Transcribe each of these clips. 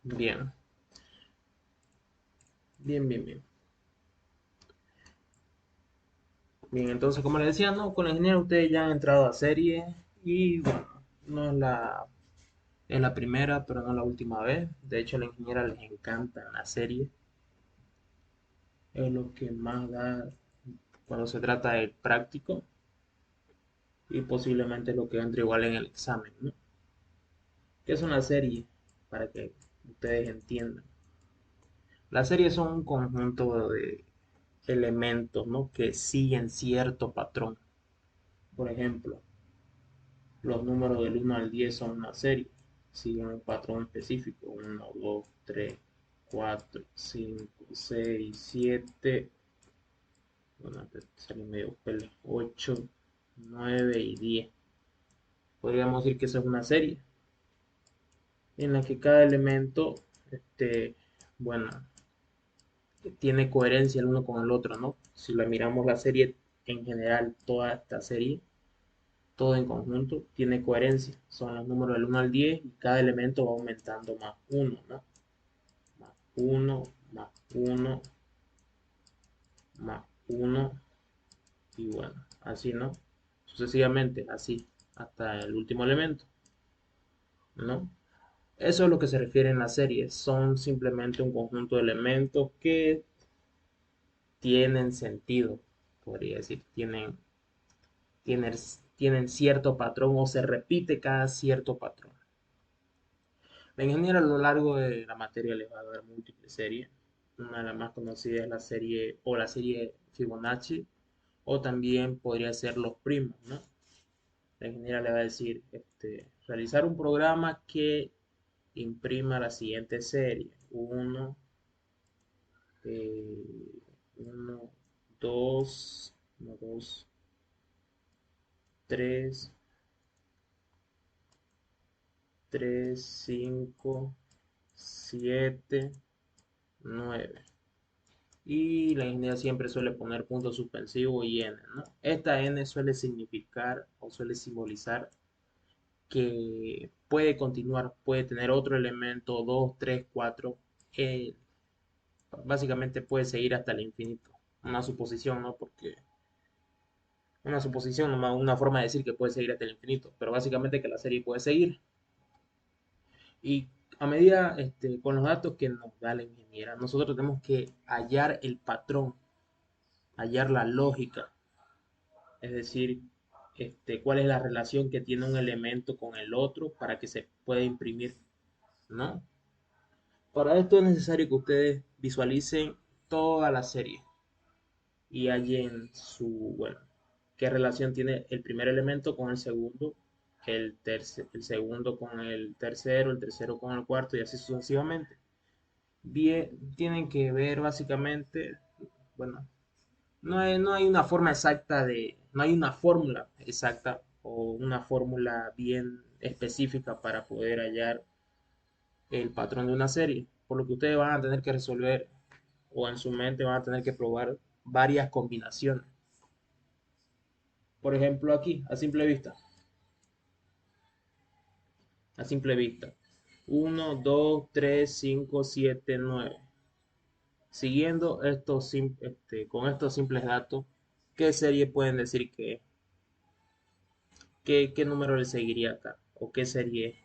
Bien, bien, bien, bien. Bien, entonces, como les decía, ¿no? Con la ingeniera ustedes ya han entrado a serie y bueno, no es la primera, pero no la última vez. De hecho, a la ingeniera les encanta la serie. Es lo que más da cuando se trata del práctico y posiblemente lo que entra igual en el examen, ¿no? ¿Qué es una serie? Para que ustedes entiendan. Las series son un conjunto de elementos, ¿no? Que siguen cierto patrón. Por ejemplo, los números del 1 al 10 son una serie, siguen un patrón específico: 1, 2, 3, 4, 5, 6, 7. Bueno, antes salió medio pele, 8, 9 y 10. Podríamos decir que esa es una serie en la que cada elemento, bueno, tiene coherencia el uno con el otro, ¿no? Si la miramos la serie en general, toda esta serie, todo en conjunto tiene coherencia. Son los números del 1 al 10 y cada elemento va aumentando más uno, ¿no? Más uno, más uno, más uno y bueno, así, ¿no? Sucesivamente, así, hasta el último elemento, ¿no? Eso es lo que se refiere en la serie. Son simplemente un conjunto de elementos que tienen sentido, podría decir, tienen, tienen cierto patrón o se repite cada cierto patrón. La ingeniera a lo largo de la materia les va a dar múltiples series. Una de las más conocidas es la serie o la serie Fibonacci, o también podría ser los primos, ¿no? La ingeniera le va a decir, realizar un programa que imprima la siguiente serie: 1, 1, 2, 1, 2, 3, 3, 5, 7, 9. Y la ingeniería siempre suele poner punto suspensivo y n, ¿no? Esta n suele significar o suele simbolizar que puede continuar, puede tener otro elemento, 2, 3, 4. eh, Básicamente puede seguir hasta el infinito. Una suposición, ¿no? Porque una suposición, una forma de decir que puede seguir hasta el infinito, pero básicamente que la serie puede seguir. Y a medida, con los datos que nos da la ingeniera, nosotros tenemos que hallar el patrón, hallar la lógica. Es decir, cuál es la relación que tiene un elemento con el otro para que se pueda imprimir, ¿no? Para esto es necesario que ustedes visualicen toda la serie y hallen bueno, qué relación tiene el primer elemento con el segundo, el segundo con el tercero con el cuarto y así sucesivamente. Bien, tienen que ver básicamente, bueno, no hay una forma exacta no hay una fórmula exacta o una fórmula bien específica para poder hallar el patrón de una serie, por lo que ustedes van a tener que resolver o en su mente van a tener que probar varias combinaciones. Por ejemplo, aquí, a simple vista, 1, 2, 3, 5, 7, 9. Siguiendo con estos simples datos, ¿qué serie pueden decir que es? ¿Qué número le seguiría acá? ¿O qué serie es?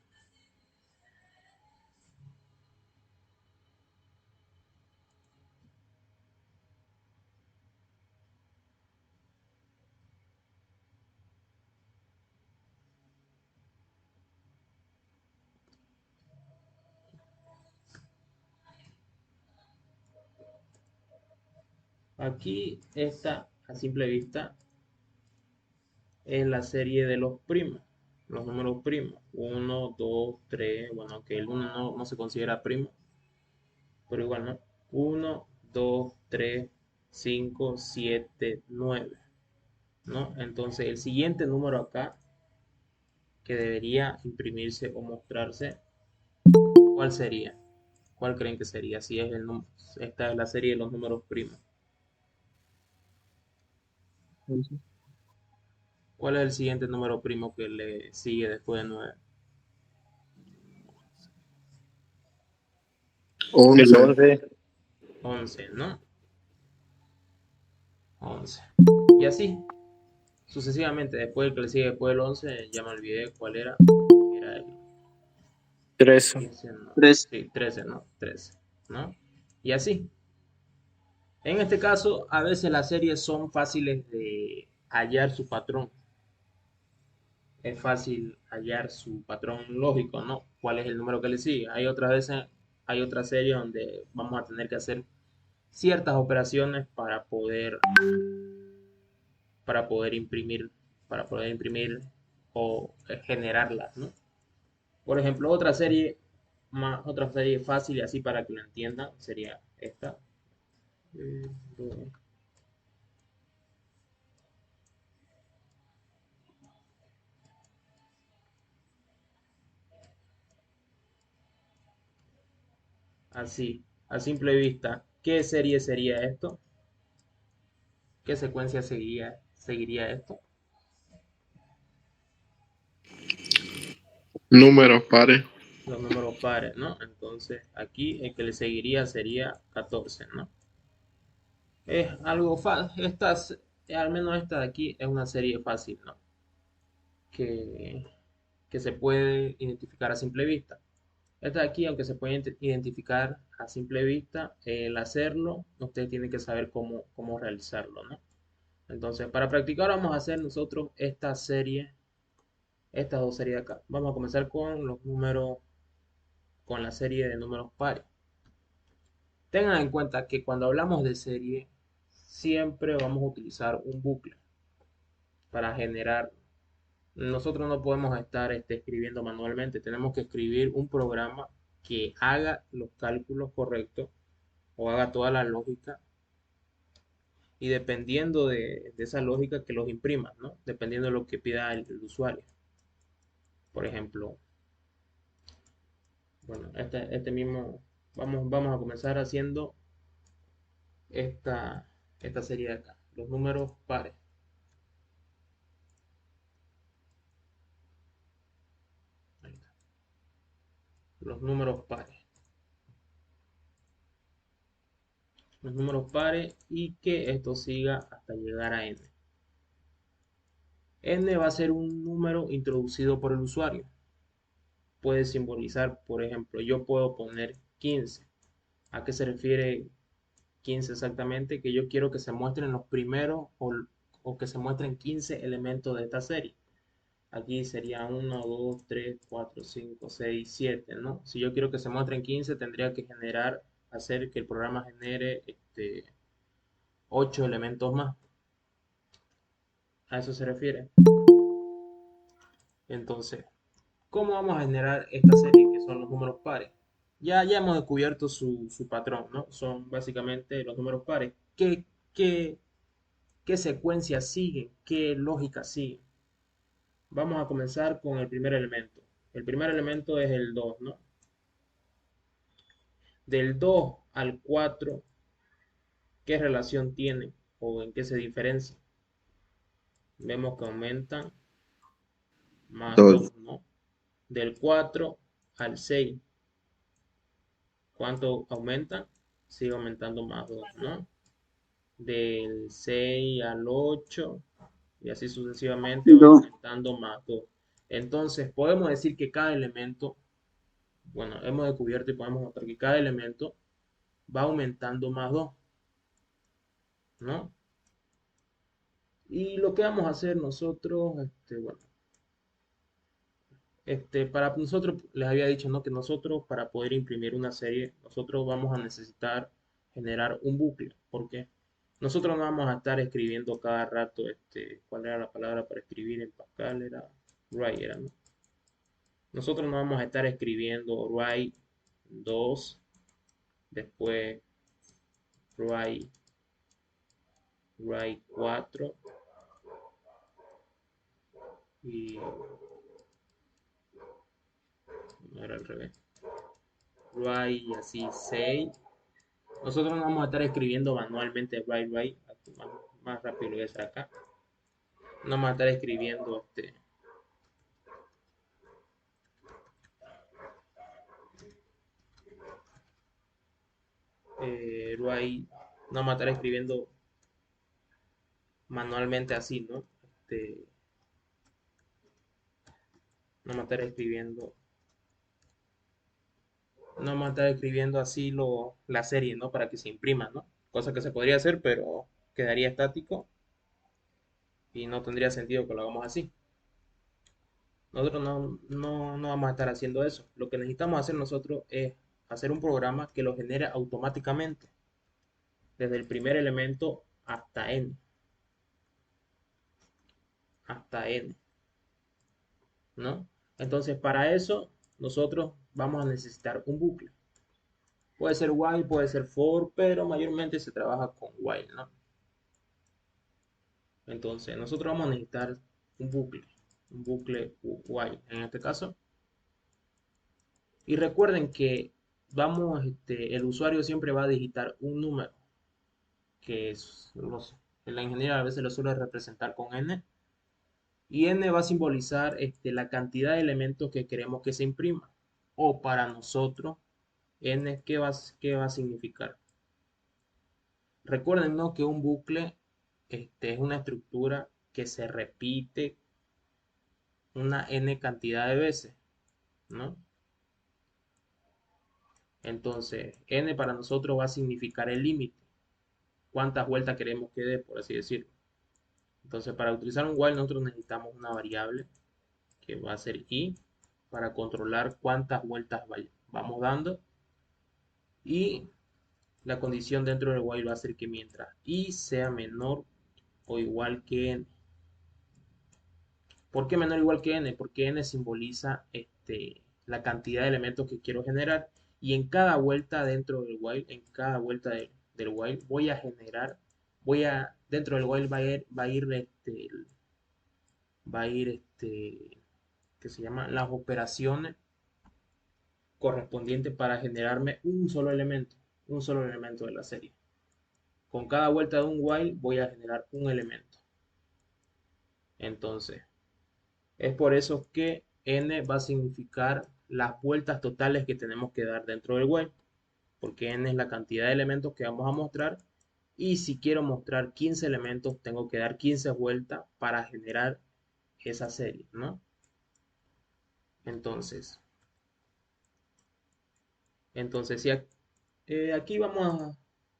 Aquí está, a simple vista, es la serie de los primos, los números primos. 1, 2, 3, bueno, que el uno no se considera primo, pero igual, ¿no? 1, 2, 3, 5, 7, 9, ¿no? Entonces, el siguiente número acá que debería imprimirse o mostrarse, ¿cuál sería? ¿Cuál creen que sería? Si es esta es la serie de los números primos. Entonces, ¿Cuál es el siguiente número primo que le sigue después de 9? El 11. 11. 11, ¿no? 11. Y así, sucesivamente, después el que le sigue después del 11, ya me olvidé cuál era. Era el 13. 15, no. 3. Sí, 13, ¿no? 13, ¿no? Y así. En este caso, a veces las series son fáciles de hallar su patrón. Es fácil hallar su patrón lógico, ¿no? ¿Cuál es el número que le sigue? Hay otras veces, hay otras series donde vamos a tener que hacer ciertas operaciones para poder imprimir, para poder imprimir o generarlas, ¿no? Por ejemplo, otra serie fácil y así para que lo entiendan sería esta. Así, a simple vista, ¿qué serie sería esto? ¿Qué secuencia seguiría esto? Números pares. Los números pares, ¿no? Entonces, aquí el que le seguiría sería 14, ¿no? Es algo fácil. Al menos esta de aquí es una serie fácil, ¿no? Que, que se puede identificar a simple vista. Esta de aquí, aunque se puede identificar a simple vista, el hacerlo, usted tiene que saber cómo realizarlo, ¿no? Entonces, para practicar vamos a hacer nosotros estas dos series de acá. Vamos a comenzar con los números, con la serie de números pares. Tengan en cuenta que cuando hablamos de serie, siempre vamos a utilizar un bucle para generar. Nosotros no podemos estar escribiendo manualmente, tenemos que escribir un programa que haga los cálculos correctos o haga toda la lógica y dependiendo de esa lógica que los imprima, ¿no? Dependiendo de lo que pida el usuario. Por ejemplo, bueno, este mismo, vamos a comenzar haciendo esta, esta serie de acá, los números pares. Ahí está, los números pares. Los números pares y que esto siga hasta llegar a n. N va a ser un número introducido por el usuario. Puede simbolizar, por ejemplo, yo puedo poner 15. ¿A qué se refiere 15 exactamente? Que yo quiero que se muestren los primeros o que se muestren 15 elementos de esta serie. Aquí sería 1, 2, 3, 4, 5, 6, 7, ¿no? Si yo quiero que se muestren 15, tendría que hacer que el programa genere 8 elementos más. A eso se refiere. Entonces, ¿cómo vamos a generar esta serie que son los números pares? Ya hemos descubierto su patrón, ¿no? Son básicamente los números pares. ¿Qué, qué secuencia siguen? ¿Qué lógica siguen? Vamos a comenzar con el primer elemento. El primer elemento es el 2, ¿no? Del 2 al 4, ¿qué relación tienen o en qué se diferencia? Vemos que aumentan más 2. 2, ¿no? Del 4 al 6, ¿cuánto aumenta? Sigue aumentando más 2, ¿no? Del 6 al 8 y así sucesivamente va 2. aumentando más 2. Entonces podemos decir que cada elemento, bueno, hemos descubierto y podemos notar que cada elemento va aumentando más 2, ¿no? Y lo que vamos a hacer nosotros, bueno, para nosotros les había dicho, ¿no? Que nosotros para poder imprimir una serie, nosotros vamos a necesitar generar un bucle. ¿Por qué? Nosotros no vamos a estar escribiendo cada rato, ¿cuál era la palabra para escribir en Pascal? Era write, era, ¿no? Nosotros no vamos a estar escribiendo write 2, después write, write 4 y no era al revés. Write y así 6. Nosotros no vamos a estar escribiendo manualmente write, más rápido lo voy a hacer acá. No vamos a estar escribiendo Luego ahí no vamos a estar escribiendo manualmente así, ¿no? No vamos a estar escribiendo, no vamos a estar escribiendo así la serie, ¿no? Para que se imprima, ¿no? Cosa que se podría hacer, pero quedaría estático y no tendría sentido que lo hagamos así. Nosotros no vamos a estar haciendo eso. Lo que necesitamos hacer nosotros es hacer un programa que lo genere automáticamente, desde el primer elemento hasta n, ¿no? Entonces, para eso, nosotros vamos a necesitar un bucle. Puede ser while, puede ser for, pero mayormente se trabaja con while, ¿no? Entonces, nosotros vamos a necesitar un bucle while en este caso. Y recuerden que el usuario siempre va a digitar un número, que es, la ingeniería a veces lo suele representar con n, y n va a simbolizar la cantidad de elementos que queremos que se imprima. O para nosotros, n, qué va a significar? Recuerden, ¿no? Que un bucle es una estructura que se repite una n cantidad de veces, ¿no? Entonces, n para nosotros va a significar el límite, cuántas vueltas queremos que dé, por así decirlo. Entonces, para utilizar un while nosotros necesitamos una variable que va a ser i para controlar cuántas vueltas vamos dando, y la condición dentro del while va a ser que mientras i sea menor o igual que n. ¿Por qué menor o igual que n? Porque n simboliza la cantidad de elementos que quiero generar, y en cada vuelta dentro del while, en cada vuelta del while voy a generar, dentro del while va a ir que se llama las operaciones correspondientes para generarme un solo elemento de la serie. Con cada vuelta de un while voy a generar un elemento. Entonces, es por eso que n va a significar las vueltas totales que tenemos que dar dentro del while, porque n es la cantidad de elementos que vamos a mostrar, y si quiero mostrar 15 elementos, tengo que dar 15 vueltas para generar esa serie, ¿no? Entonces, si aquí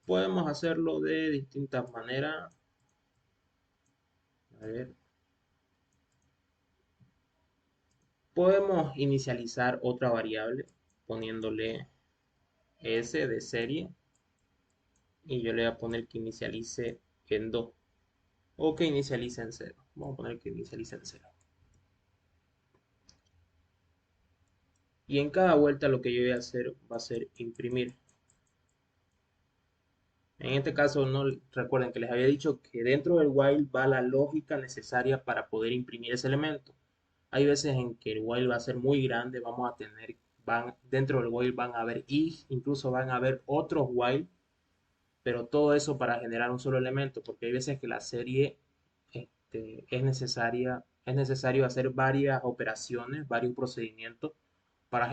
podemos hacerlo de distintas maneras. A ver, podemos inicializar otra variable poniéndole s de serie, y yo le voy a poner que inicialice en 2 o que inicialice en cero. Vamos a poner que inicialice en cero. Y en cada vuelta lo que yo voy a hacer va a ser imprimir. En este caso, no recuerden que les había dicho que dentro del while va la lógica necesaria para poder imprimir ese elemento. Hay veces en que el while va a ser muy grande, dentro del while van a haber if, incluso van a haber otros while, pero todo eso para generar un solo elemento, porque hay veces que la serie es necesario hacer varias operaciones, varios procedimientos para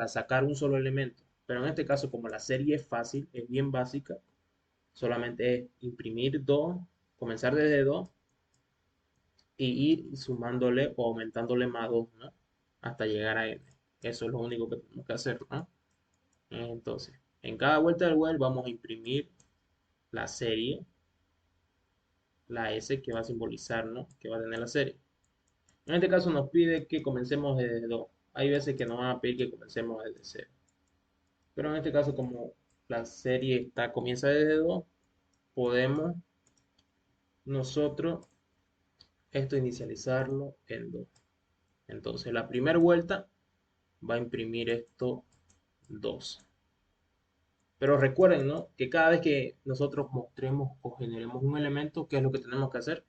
sacar un solo elemento. Pero en este caso, como la serie es fácil, es bien básica, solamente es imprimir 2, comenzar desde 2 y ir sumándole o aumentándole más 2, ¿no? Hasta llegar a n. Eso es lo único que tenemos que hacer, ¿no? Entonces, en cada vuelta del while vamos a imprimir la serie, la S que va a simbolizar, ¿no? Que va a tener la serie. En este caso nos pide que comencemos desde 2. Hay veces que nos van a pedir que comencemos desde 0. Pero en este caso, como la serie comienza desde 2, podemos nosotros inicializarlo en 2. Entonces, la primera vuelta va a imprimir esto 2. Pero recuerden, ¿no? Que cada vez que nosotros mostremos o generemos un elemento, ¿qué es lo que tenemos que hacer?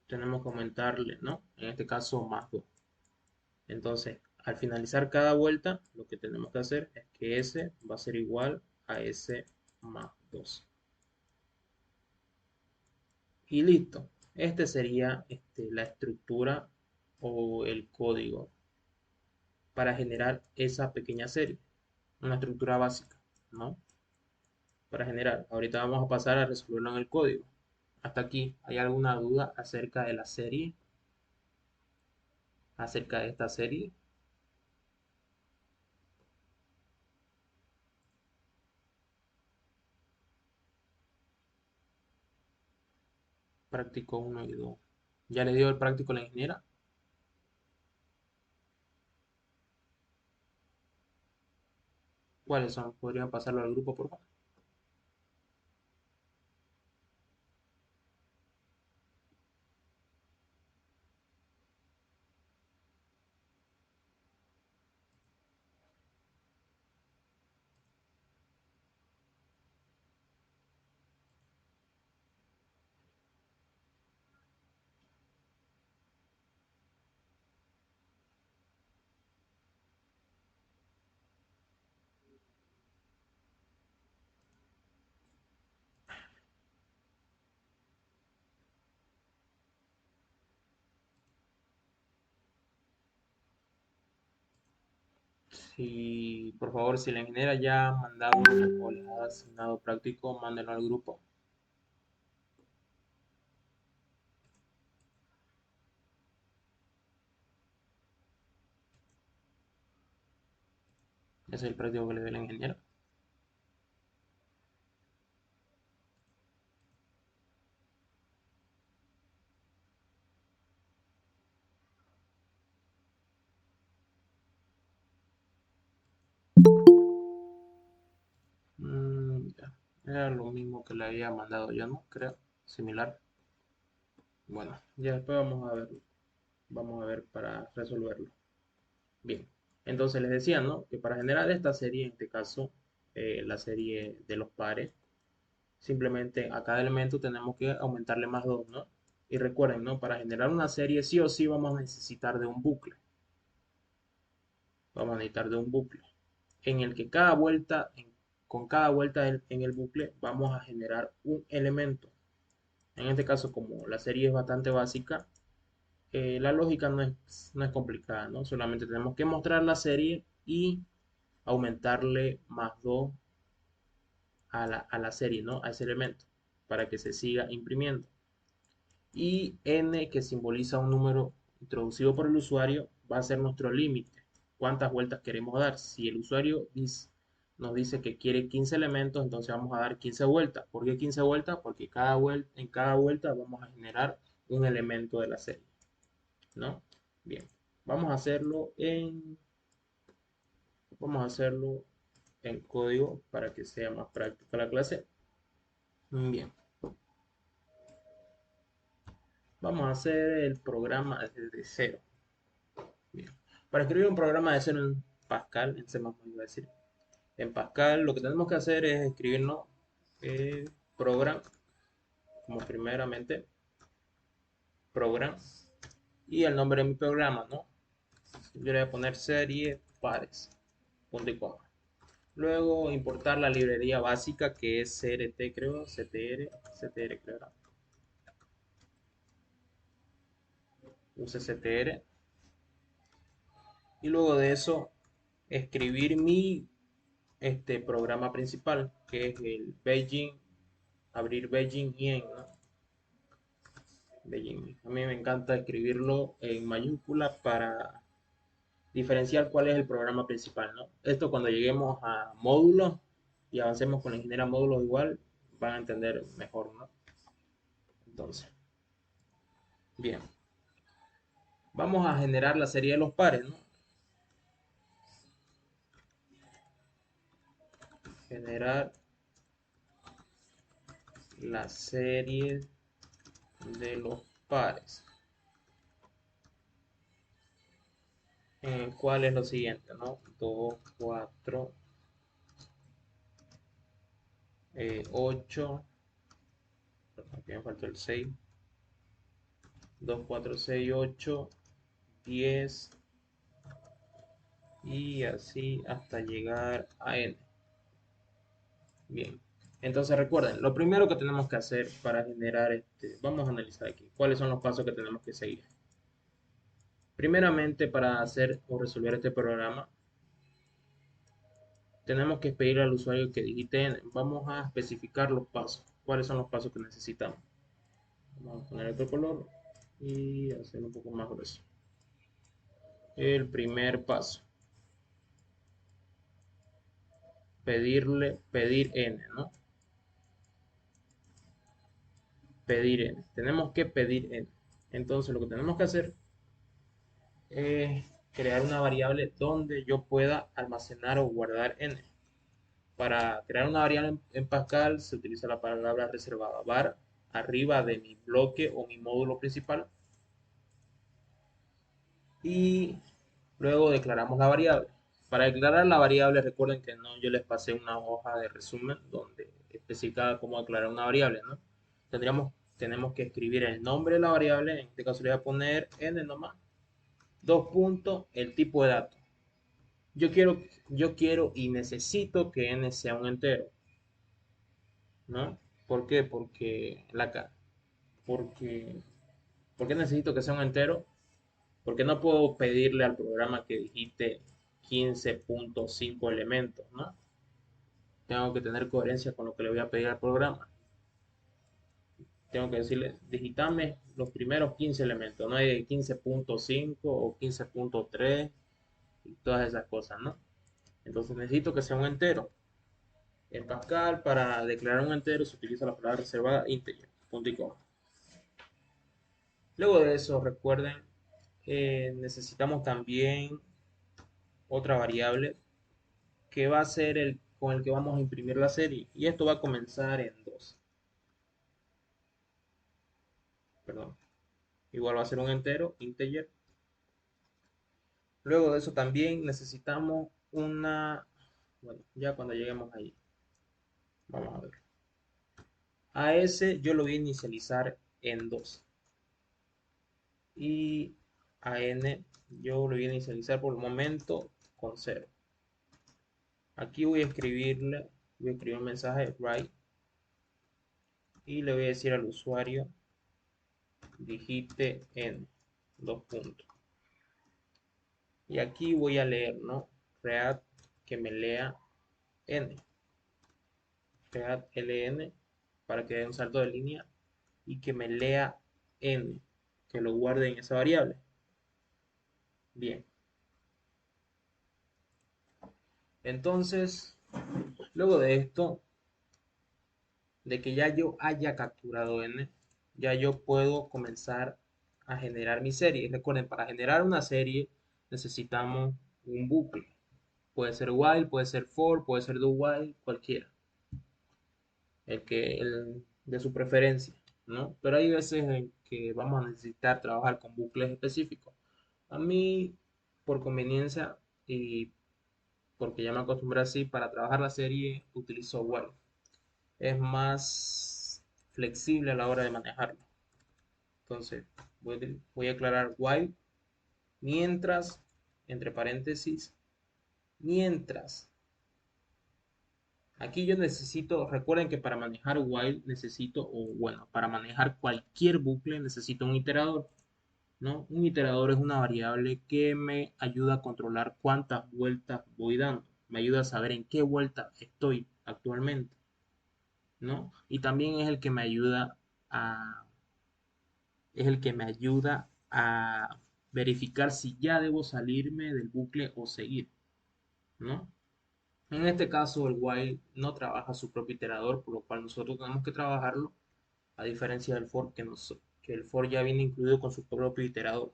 Tenemos que aumentarle, ¿no? En este caso, más 2. Entonces, al finalizar cada vuelta, lo que tenemos que hacer es que S va a ser igual a S más 2. Y listo. Este sería la estructura o el código para generar esa pequeña serie, una estructura básica, ¿no? Para generar. Ahorita vamos a pasar a resolverlo en el código. Hasta aquí, ¿hay alguna duda acerca de la serie? Acerca de esta serie. Práctico uno y 2. ¿Ya le dio el práctico a la ingeniera? ¿Cuáles son? ¿Podrían pasarlo al grupo, por favor? Si, por favor, si la ingeniera ya ha mandado o les ha asignado práctico, mándenlo al grupo. Ese es el práctico que le dio la ingeniera. Ya. Era lo mismo que le había mandado yo, ¿no? Creo. Similar. Bueno, ya después vamos a verlo. Vamos a ver para resolverlo. Bien. Entonces les decía, ¿no? Que para generar esta serie, en este caso, la serie de los pares, simplemente a cada elemento tenemos que aumentarle más 2, ¿no? Y recuerden, ¿no? Para generar una serie sí o sí vamos a necesitar de un bucle. Vamos a necesitar de un bucle en el que cada vuelta, con cada vuelta en el bucle, vamos a generar un elemento. En este caso, como la serie es bastante básica, la lógica no es complicada, ¿no? Solamente tenemos que mostrar la serie y aumentarle más 2 a la serie, ¿no? A ese elemento, para que se siga imprimiendo. Y n, que simboliza un número introducido por el usuario, va a ser nuestro límite. ¿Cuántas vueltas queremos dar? Si el usuario nos dice que quiere 15 elementos, entonces vamos a dar 15 vueltas. ¿Por qué 15 vueltas? Porque en cada vuelta vamos a generar un elemento de la serie, ¿no? Bien, vamos a hacerlo en código para que sea más práctica la clase. Bien, vamos a hacer el programa desde cero. Bien. Para escribir un programa de cero en Pascal, en C++, iba a decir, en Pascal lo que tenemos que hacer es escribirnos program, como primeramente, program, y el nombre de mi programa, ¿no? Yo le voy a poner serie pares, punto y coma. Luego importar la librería básica que es CRT, creo, CTR, creo. Use CTR. Y luego de eso, escribir mi programa principal, que es el Beijing, abrir Beijing Yen, ¿no? Beijing. A mí me encanta escribirlo en mayúscula para diferenciar cuál es el programa principal, ¿no? Esto cuando lleguemos a módulos y avancemos con la ingeniería módulos igual, van a entender mejor, ¿no? Entonces, bien. Vamos a generar la serie de los pares, ¿no? Generar la serie de los pares. ¿Cuál es lo siguiente, no? 2, 4, 8. Aquí me faltó el 6. 2, 4, 6, 8, 10 y así hasta llegar a n. Bien. Entonces recuerden, lo primero que tenemos que hacer para generar vamos a analizar aquí, cuáles son los pasos que tenemos que seguir. Primeramente, para hacer o resolver este programa, tenemos que pedir al usuario que digite n. Vamos a especificar los pasos. ¿Cuáles son los pasos que necesitamos? Vamos a poner otro color y hacer un poco más grueso. El primer paso, pedir n, ¿no? Pedir n. Tenemos que pedir n. Entonces lo que tenemos que hacer es crear una variable donde yo pueda almacenar o guardar n. Para crear una variable en Pascal se utiliza la palabra reservada var arriba de mi bloque o mi módulo principal y luego declaramos la variable. Para declarar la variable, recuerden que no, yo les pasé una hoja de resumen donde especificaba cómo declarar una variable, ¿no? Tenemos que escribir el nombre de la variable, en este caso le voy a poner n nomás, dos puntos, el tipo de dato. Yo quiero y necesito que n sea un entero, ¿no? ¿Por qué? Porque, ¿por qué necesito que sea un entero? Porque no puedo pedirle al programa que digite 15.5 elementos, ¿no? Tengo que tener coherencia con lo que le voy a pedir al programa. Tengo que decirle, digitame los primeros 15 elementos, no hay 15.5 o 15.3 y todas esas cosas, ¿no? Entonces necesito que sea un entero. En Pascal, para declarar un entero, se utiliza la palabra reservada integer, punto y coma. Luego de eso, recuerden, necesitamos también otra variable que va a ser el con el que vamos a imprimir la serie. Y esto va a comenzar en 2. Perdón. Igual va a ser un entero, integer. Luego de eso también necesitamos una... Bueno, ya cuando lleguemos ahí. Vamos a ver. A ese yo lo voy a inicializar en 2. Y a n yo lo voy a inicializar por el momento con 0. Aquí voy a escribir un mensaje write y le voy a decir al usuario digite en dos puntos. Y aquí voy a leer, ¿no? React que me lea n. React ln para que dé un salto de línea y que me lea n, que lo guarde en esa variable. Bien. Entonces, luego de esto, de que ya yo haya capturado n, ya yo puedo comenzar a generar mi serie. Recuerden, para generar una serie necesitamos un bucle. Puede ser while, puede ser for, puede ser do while, cualquiera. El de su preferencia, ¿no? Pero hay veces en que vamos a necesitar trabajar con bucles específicos. A mí, por conveniencia y porque ya me acostumbré así, para trabajar la serie utilizo while. Es más flexible a la hora de manejarlo. Entonces, voy a aclarar while mientras, entre paréntesis, mientras. Aquí yo necesito, recuerden que para manejar while necesito, o bueno, para manejar cualquier bucle necesito un iterador, ¿no? Un iterador es una variable que me ayuda a controlar cuántas vueltas voy dando. Me ayuda a saber en qué vuelta estoy actualmente, ¿no? Y también a, es el que me ayuda a verificar si ya debo salirme del bucle o seguir, ¿no? En este caso, el while no trabaja su propio iterador, por lo cual nosotros tenemos que trabajarlo, a diferencia del for, que el for ya viene incluido con su propio iterador.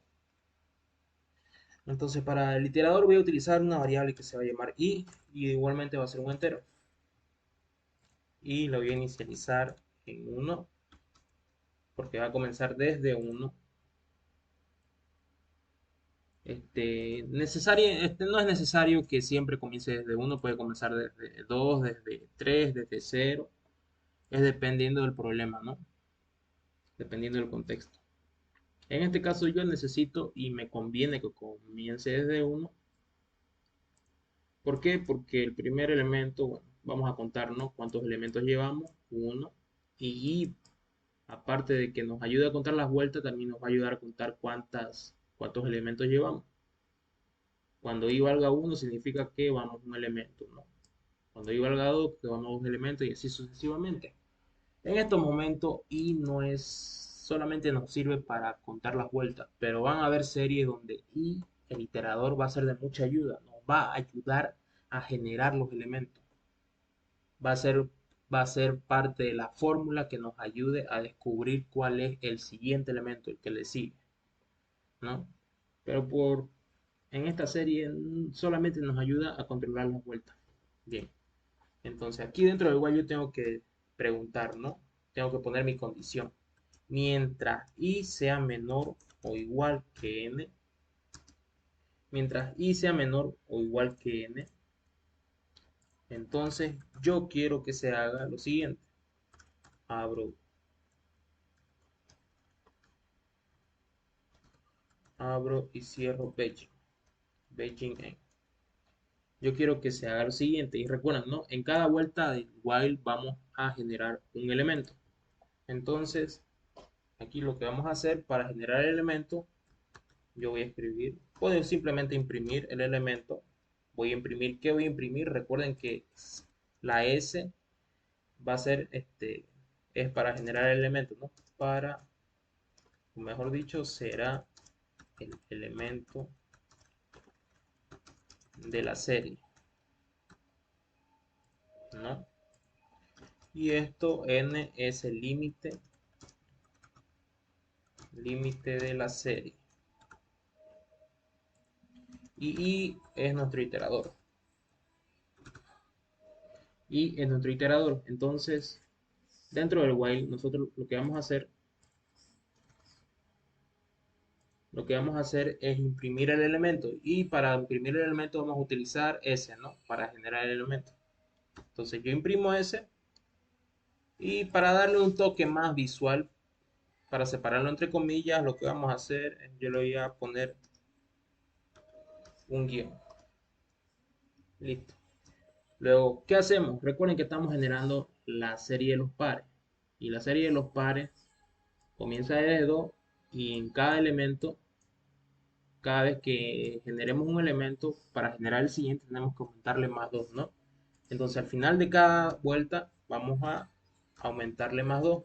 Entonces, para el iterador voy a utilizar una variable que se va a llamar y igualmente va a ser un entero. Y lo voy a inicializar en 1, porque va a comenzar desde 1. No es necesario que siempre comience desde 1, puede comenzar desde 2, desde 3, desde 0. Es dependiendo del problema, ¿no? Dependiendo del contexto. En este caso yo necesito y me conviene que comience desde 1. ¿Por qué? Porque el primer elemento, bueno, vamos a contarnos cuántos elementos llevamos, 1. Y aparte de que nos ayuda a contar las vueltas, también nos va a ayudar a contar cuántas. ¿Cuántos elementos llevamos? Cuando i valga 1 significa que vamos un elemento, ¿no? Cuando i valga 2, que vamos dos elementos y así sucesivamente. En estos momentos i no es solamente nos sirve para contar las vueltas, pero van a haber series donde i, el iterador, va a ser de mucha ayuda, nos va a ayudar a generar los elementos. Va a ser, va a ser parte de la fórmula que nos ayude a descubrir cuál es el siguiente elemento, el que le sigue, ¿no? Pero en esta serie solamente nos ayuda a controlar las vueltas. Bien, entonces aquí dentro del while yo tengo que preguntar, ¿no? Tengo que poner mi condición. Mientras i sea menor o igual que n, mientras i sea menor o igual que n, entonces yo quiero que se haga lo siguiente. Abro, abro y cierro Beijing N. Yo quiero que se haga lo siguiente. Y recuerden, ¿no? En cada vuelta del while vamos a generar un elemento. Entonces, aquí lo que vamos a hacer para generar el elemento, yo voy a escribir, puedo simplemente imprimir el elemento. Voy a imprimir, ¿qué voy a imprimir? Recuerden que la S va a ser, es para generar el elemento, ¿no? Para, o mejor dicho, será el elemento de la serie, ¿no? Y esto n es el límite de la serie. Y es nuestro iterador. Y es nuestro iterador. Entonces, dentro del while, nosotros lo que vamos a hacer es imprimir el elemento. Y para imprimir el elemento vamos a utilizar S, ¿no? Para generar el elemento. Entonces yo imprimo S. Y para darle un toque más visual, para separarlo entre comillas, lo que vamos a hacer, yo le voy a poner un guión. Listo. Luego, ¿qué hacemos? Recuerden que estamos generando la serie de los pares. Y la serie de los pares comienza desde 2 y en cada elemento, cada vez que generemos un elemento, para generar el siguiente tenemos que aumentarle más 2, ¿no? Entonces al final de cada vuelta vamos a aumentarle más 2.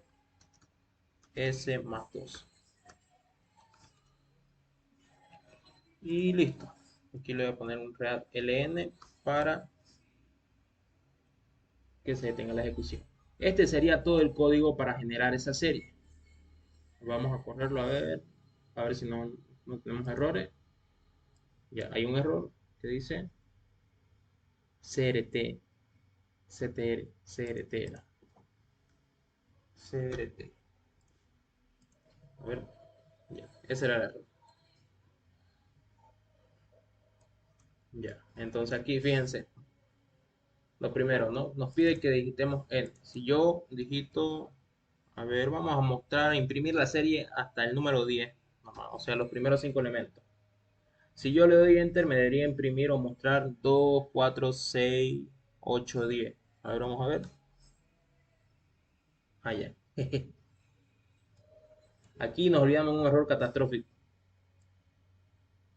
S más 2. Y listo. Aquí le voy a poner un read ln para que se detenga la ejecución. Este sería todo el código para generar esa serie. Vamos a correrlo a ver si no tenemos errores. Ya, hay un error que dice CRT, CTR, CRT, CRT. A ver, ya, ese era el error. Ya, entonces aquí fíjense, lo primero, ¿no? Nos pide que digitemos n. Si yo digito, a ver, vamos a mostrar, imprimir la serie hasta el número 10, o sea, los primeros 5 elementos. Si yo le doy enter, me debería imprimir o mostrar 2, 4, 6, 8, 10. A ver, vamos a ver. Ah, ya. Aquí nos olvidamos de un error catastrófico.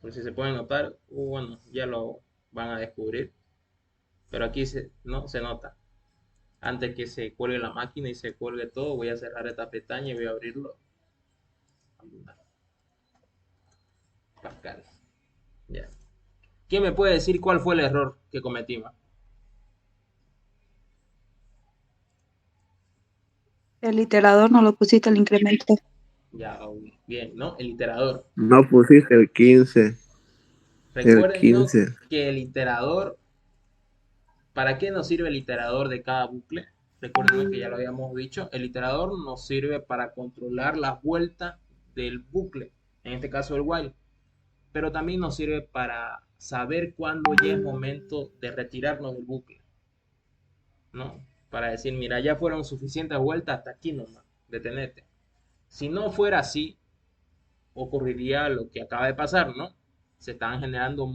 Por si se pueden notar, bueno, ya lo van a descubrir. Pero aquí no se nota. Antes que se cuelgue la máquina y se cuelgue todo, voy a cerrar esta pestaña y voy a abrirlo. Pascal. Ya. ¿Quién me puede decir cuál fue el error que cometimos? El iterador no lo pusiste el incremento. Ya, bien, ¿no? El iterador. No pusiste el 15. El Recuerden, ¿no? 15. Que el iterador, ¿para qué nos sirve el iterador de cada bucle? Recuerden que ya lo habíamos dicho, el iterador nos sirve para controlar las vueltas del bucle, en este caso el while, pero también nos sirve para saber cuándo ya es momento de retirarnos del bucle, ¿no? Para decir, mira, ya fueron suficientes vueltas, hasta aquí nomás, detenete. Si no fuera así, ocurriría lo que acaba de pasar, ¿no? Se están generando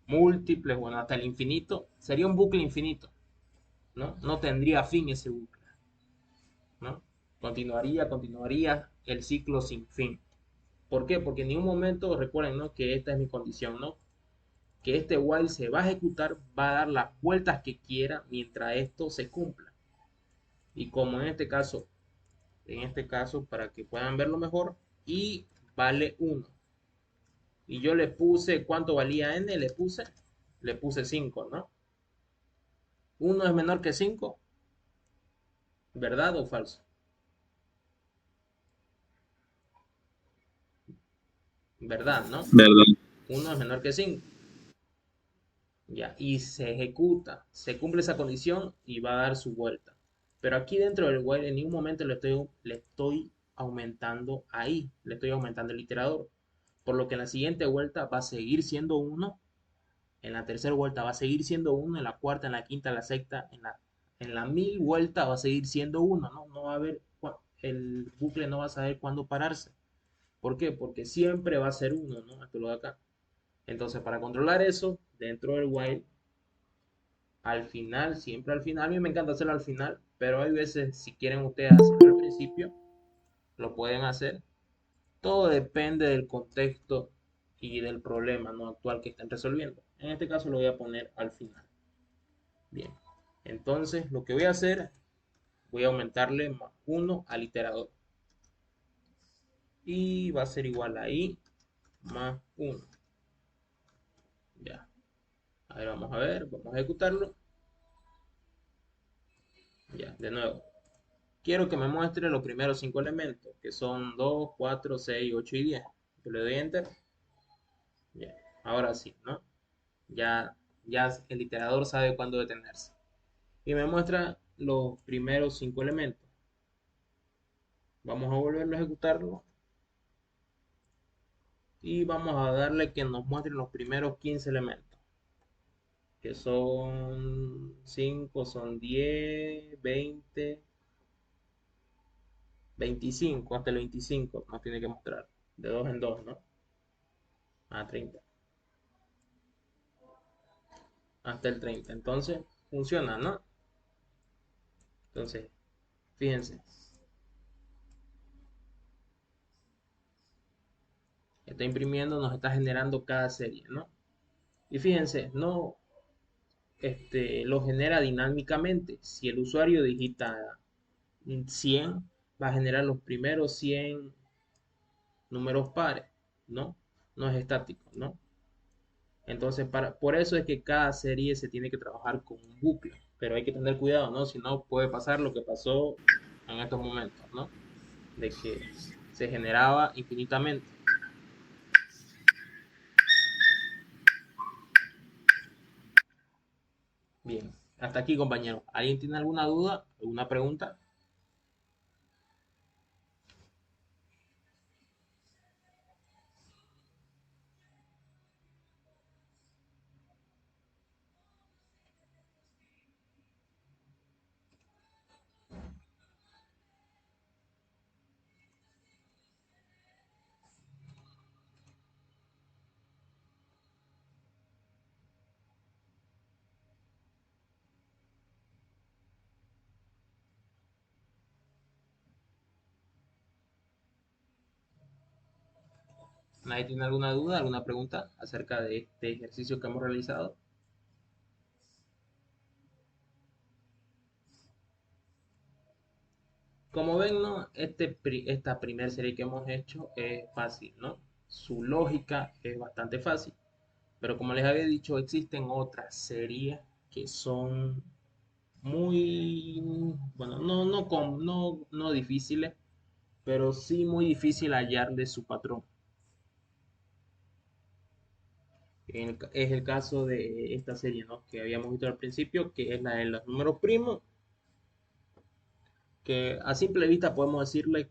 múltiples, bueno, hasta el infinito, sería un bucle infinito, ¿no? No tendría fin ese bucle, ¿no? Continuaría el ciclo sin fin. ¿Por qué? Porque en ningún momento, recuerden, ¿no? Que esta es mi condición, ¿no? Que este while se va a ejecutar, va a dar las vueltas que quiera mientras esto se cumpla. Y como en este caso, para que puedan verlo mejor, y vale 1. Y yo le puse, ¿cuánto valía n? Le puse 5, ¿no? 1 es menor que 5, ¿verdad o falso? ¿Verdad, no? ¿Verdad? 1 es menor que 5. Ya, y se ejecuta, se cumple esa condición y va a dar su vuelta. Pero aquí dentro del while en ningún momento le estoy aumentando ahí, le estoy aumentando el iterador. Por lo que en la siguiente vuelta va a seguir siendo 1, en la tercera vuelta va a seguir siendo 1, en la cuarta, en la quinta, en la sexta, en la 1000 vuelta va a seguir siendo 1, ¿no? No va a haber, el bucle no va a saber cuándo pararse. ¿Por qué? Porque siempre va a ser 1, ¿no? Esto lo de acá. Entonces, para controlar eso, dentro del while, al final, siempre al final, a mí me encanta hacerlo al final, pero hay veces, si quieren ustedes hacerlo al principio, lo pueden hacer. Todo depende del contexto y del problema, ¿no? actual que estén resolviendo. En este caso lo voy a poner al final. Bien, entonces lo que voy a hacer, voy a aumentarle más 1 al iterador. Y va a ser igual a i más 1. Ya. A ver, vamos a ejecutarlo. Ya, de nuevo. Quiero que me muestre los primeros 5 elementos, que son 2, 4, 6, 8 y 10. Yo le doy enter. Ya. Ahora sí, ¿no? Ya el iterador sabe cuándo detenerse. Y me muestra los primeros 5 elementos. Vamos a volverlo a ejecutarlo. Y vamos a darle que nos muestre los primeros 15 elementos. Que son 5, son 10, 20, 25. Hasta el 25 nos tiene que mostrar. De 2 en 2, ¿no? A 30. Hasta el 30. Entonces, funciona, ¿no? Entonces, fíjense. Está imprimiendo, nos está generando cada serie, ¿no? Y fíjense, no lo genera dinámicamente. Si el usuario digita 100, va a generar los primeros 100 números pares, ¿no? No es estático, ¿no? Entonces, por eso es que cada serie se tiene que trabajar con un bucle, pero hay que tener cuidado, ¿no? Si no, puede pasar lo que pasó en estos momentos, ¿no? De que se generaba infinitamente. Bien, hasta aquí, compañero. ¿Alguien tiene alguna duda, alguna pregunta? ¿Nadie tiene alguna duda, alguna pregunta acerca de este ejercicio que hemos realizado? Como ven, ¿no? Esta primera serie que hemos hecho es fácil, ¿no? Su lógica es bastante fácil. Pero como les había dicho, existen otras series que son muy, bueno, no difíciles, pero sí muy difícil hallarle su patrón. Es el caso de esta serie, ¿no? Que habíamos visto al principio, que es la de los números primos, que a simple vista podemos decirle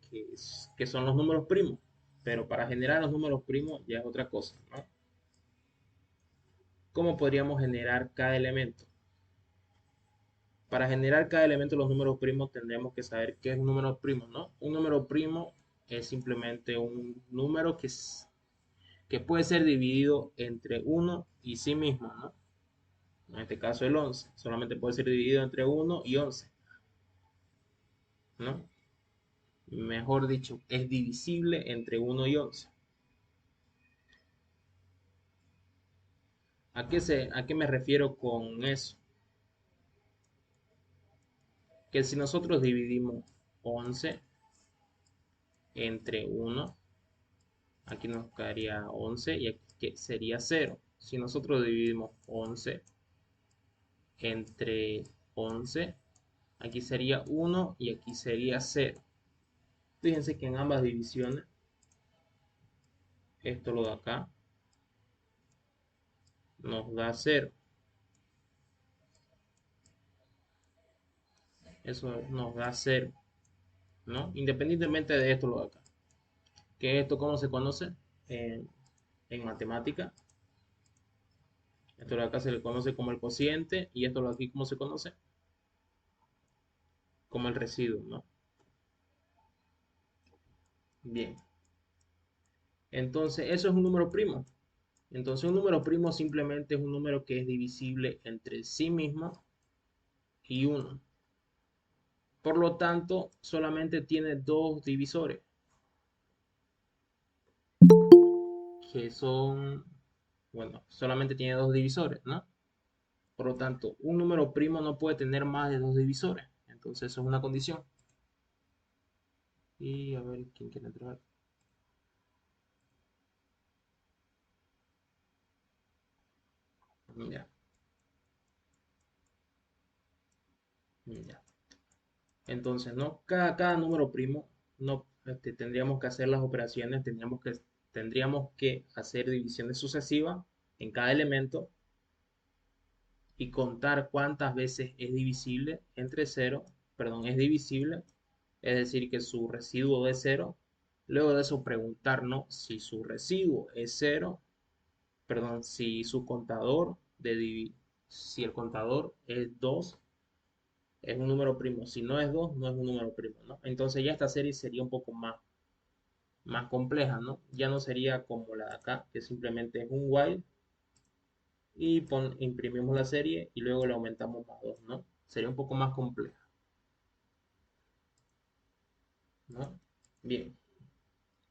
que son los números primos, pero para generar los números primos ya es otra cosa, ¿no? ¿Cómo podríamos generar cada elemento? Para generar cada elemento de los números primos tendremos que saber qué es un número primo, ¿no? Un número primo es simplemente un número que puede ser dividido entre uno y sí mismo, ¿no? En este caso el 11 solamente puede ser dividido entre 1 y 11, ¿no? Mejor dicho, es divisible entre 1 y 11. ¿A qué me refiero con eso? Que si nosotros dividimos 11 entre 1, aquí nos quedaría 11 y aquí sería 0. Si nosotros dividimos 11 entre 11, aquí sería 1 y aquí sería 0. Fíjense que en ambas divisiones, esto lo de acá, nos da 0. Eso nos da 0, ¿no? Independientemente de esto lo de acá. ¿Que esto cómo se conoce? En, en matemática. Esto de acá se le conoce como el cociente y esto de aquí ¿cómo se conoce? Como el residuo, ¿no? Bien. Entonces, eso es un número primo. Entonces, un número primo simplemente es un número que es divisible entre sí mismo y 1. Por lo tanto, solamente tiene dos divisores, que son, bueno, solamente tiene dos divisores, ¿no? Por lo tanto, un número primo no puede tener más de dos divisores. Entonces, eso es una condición. Y a ver quién quiere entrar. Ya, ya. Entonces, ¿no? Cada número primo, no, tendríamos que hacer las operaciones, tendríamos que hacer divisiones sucesivas en cada elemento y contar cuántas veces es divisible entre cero, perdón, es divisible, es decir, que su residuo es cero. Luego de eso preguntarnos si su residuo es cero, perdón, si su contador si el contador es 2 es un número primo. Si no es 2 no es un número primo, ¿no? Entonces ya esta serie sería un poco más compleja, ¿no? Ya no sería como la de acá, que simplemente es un while y imprimimos la serie y luego le aumentamos más 2, ¿no? Sería un poco más compleja, ¿no? Bien,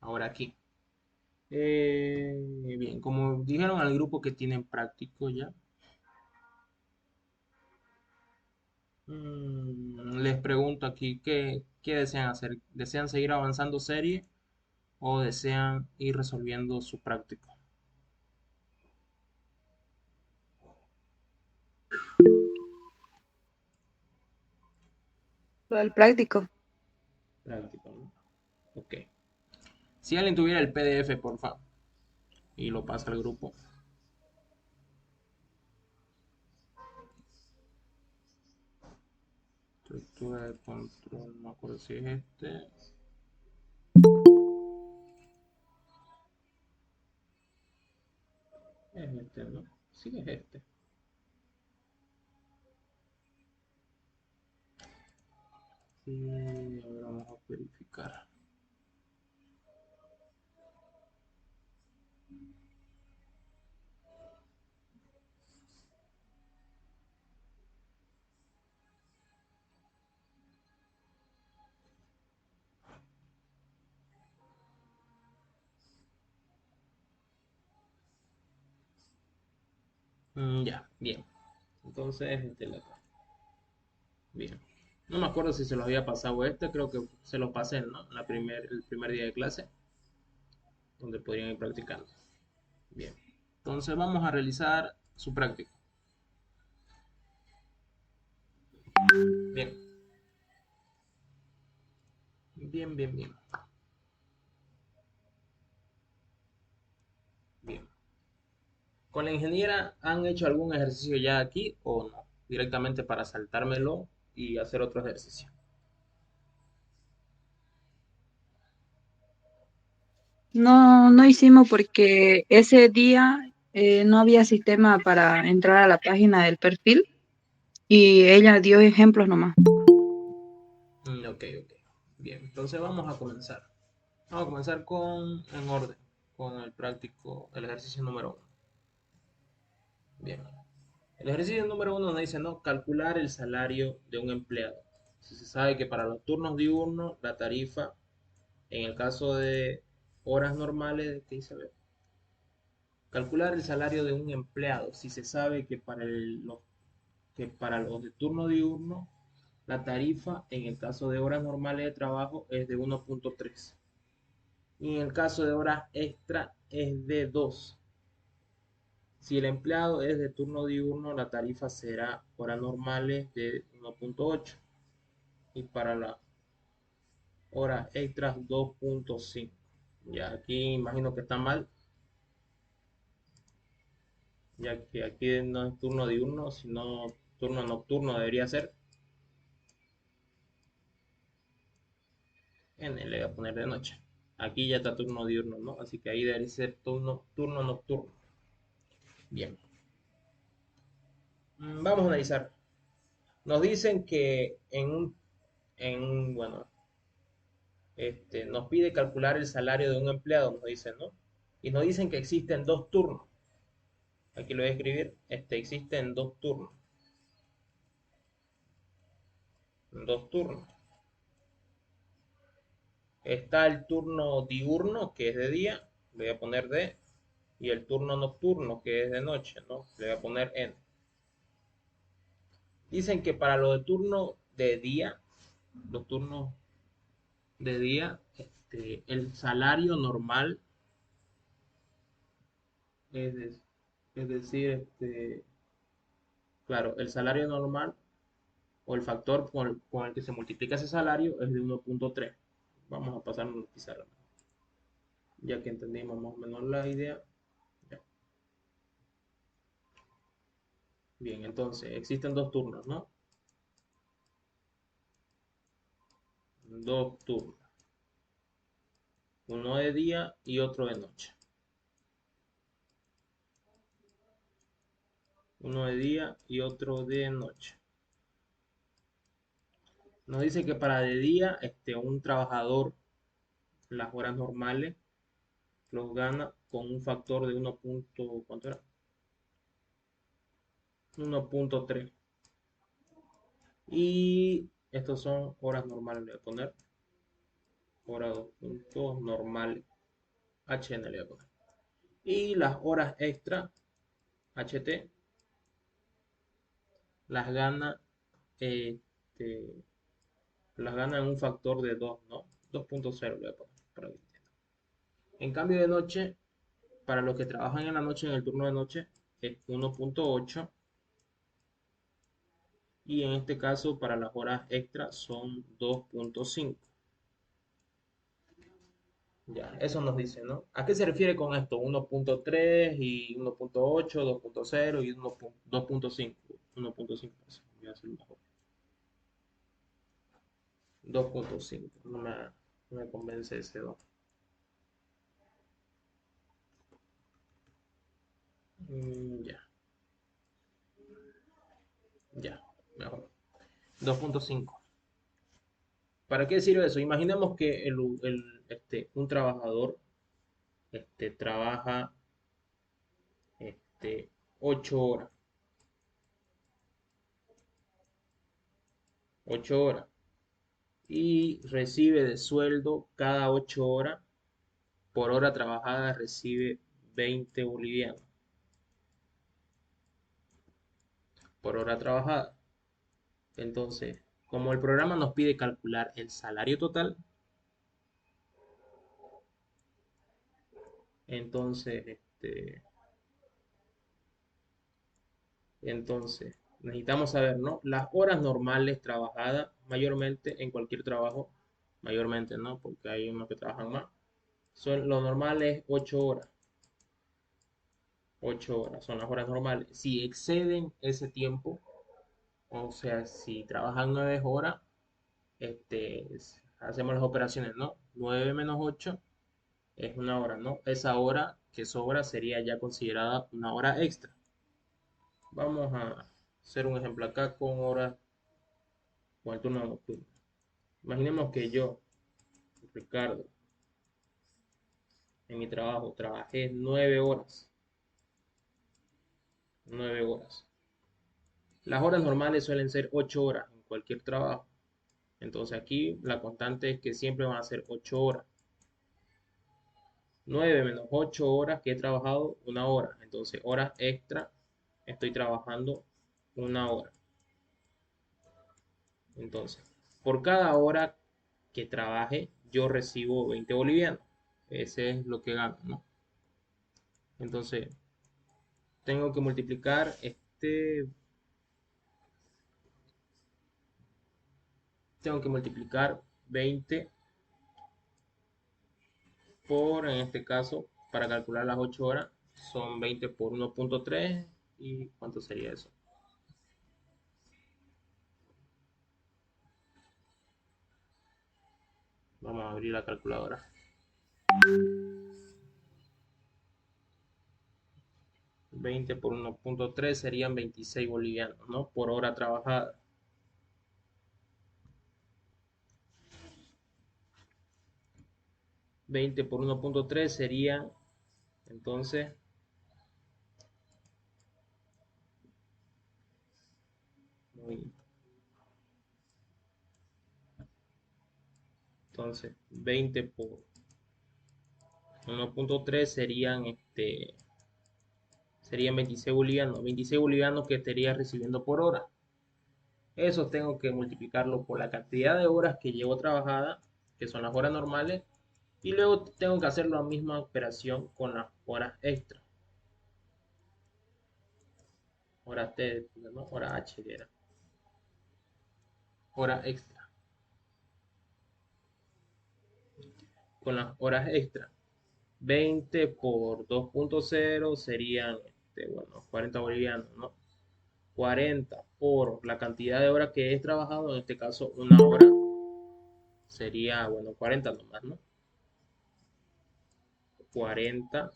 ahora aquí. Bien, como dijeron al grupo que tienen práctico ya, les pregunto aquí, ¿qué desean hacer? ¿Desean seguir avanzando serie o desean ir resolviendo su práctico? Lo del práctico. Práctico, ¿no? Ok. Si alguien tuviera el PDF, por favor, y lo pasa al grupo. Estructura de control, no me acuerdo si es este. Es este, ¿no? Sí, es este. Y ahora vamos a verificar. Ya, bien. Entonces, este la acá. Bien. No me acuerdo si se los había pasado este, creo que se los pasé, ¿no? El primer día de clase, donde podrían ir practicando. Bien. Entonces vamos a realizar su práctica. Bien. Bien, bien, bien. Bien. ¿Con la ingeniera han hecho algún ejercicio ya aquí o no? Directamente para saltármelo y hacer otro ejercicio. No, no hicimos porque ese día no había sistema para entrar a la página del perfil y ella dio ejemplos nomás. Ok, ok. Bien, entonces vamos a comenzar. Vamos a comenzar en orden, con el práctico, el ejercicio número uno. Bien. El ejercicio número uno nos dice, ¿no? Calcular el salario de un empleado. Si se sabe que para los turnos diurnos, la tarifa, en el caso de horas normales, ¿qué dice? A ver. Calcular el salario de un empleado. Si se sabe que que para los de turno diurno, la tarifa en el caso de horas normales de trabajo es de 1.3 y en el caso de horas extra es de 2. Si el empleado es de turno diurno, la tarifa será horas normales de 1.8 y para las horas extras 2.5. Ya aquí imagino que está mal, ya que aquí no es turno diurno, sino turno nocturno debería ser. Le voy a poner de noche. Aquí ya está turno diurno, ¿no? Así que ahí debería ser turno nocturno. Bien. Vamos a analizar. Nos dicen que bueno, nos pide calcular el salario de un empleado, nos dicen, ¿no? Y nos dicen que existen dos turnos. Aquí lo voy a escribir. Existen dos turnos. Dos turnos. Está el turno diurno, que es de día, le voy a poner D, y el turno nocturno, que es de noche, ¿no? Le voy a poner N. Dicen que para los de turno de día, los turnos de día, el salario normal, es, de- es decir, claro, el salario normal o el factor con el que se multiplica ese salario es de 1.3. Vamos a pasar a pizarra, ya que entendimos más o menos la idea. Ya. Bien, entonces existen dos turnos, ¿no? Dos turnos, uno de día y otro de noche. Uno de día y otro de noche. Nos dice que para de día, un trabajador, las horas normales, los gana con un factor de 1. ¿Cuánto era? 1.3. Y estos son horas normales, le voy a poner. Hora 2 puntos normales. HN le voy a poner. Y las horas extra, HT, las gana, este, las gana en un factor de 2, ¿no? 2.0 le voy a poner para que entiendan. En cambio de noche, para los que trabajan en la noche, en el turno de noche, es 1.8 y en este caso para las horas extras son 2.5. Ya, eso nos dice, ¿no? ¿A qué se refiere con esto? 1.3 y 1.8, 2.0 y 2.5. 1.5, voy a hacer mejor. 2.5, no me convence ese 2. Ya, ya, mejor. 2.5. ¿Para qué sirve eso? Imaginemos que un trabajador trabaja 8 horas. 8 horas. Y recibe de sueldo cada 8 horas. Por hora trabajada recibe 20 bolivianos. Por hora trabajada. Entonces, como el programa nos pide calcular el salario total, entonces, entonces necesitamos saber, ¿no? Las horas normales trabajadas, mayormente en cualquier trabajo, mayormente, ¿no? Porque hay unos que trabajan más. Lo normal es 8 horas. 8 horas son las horas normales. Si exceden ese tiempo, o sea, si trabajan 9 horas, hacemos las operaciones, ¿no? 9 menos 8 es una hora, ¿no? Esa hora que sobra sería ya considerada una hora extra. Vamos a hacer un ejemplo acá con horas, con el turno nocturno. Imaginemos que yo, Ricardo, en mi trabajo trabajé 9 horas. 9 horas. Las horas normales suelen ser 8 horas en cualquier trabajo. Entonces aquí la constante es que siempre van a ser 8 horas. 9 menos 8 horas que he trabajado, 1 hora. Entonces, horas extra, estoy trabajando 1 hora. Entonces, por cada hora que trabaje, yo recibo 20 bolivianos. Ese es lo que gano, ¿no? Entonces, tengo que multiplicar tengo que multiplicar 20 por, en este caso, para calcular las 8 horas, son 20 por 1.3. ¿Y cuánto sería eso? Vamos a abrir la calculadora. 20 por 1.3 serían 26 bolivianos, ¿no? Por hora trabajada. Veinte por 1.3 serían, entonces, entonces 20 por 1.3 serían 26 bolivianos que estaría recibiendo por hora. Eso tengo que multiplicarlo por la cantidad de horas que llevo trabajada, que son las horas normales, y luego tengo que hacer la misma operación con las horas extra. Horas T, ¿no? Hora H que era. Hora extra. Con las horas extra. 20 por 2.0 serían, bueno, 40 bolivianos, ¿no? 40 por la cantidad de horas que he trabajado, en este caso 1 hora, sería, bueno, 40 nomás, ¿no? 40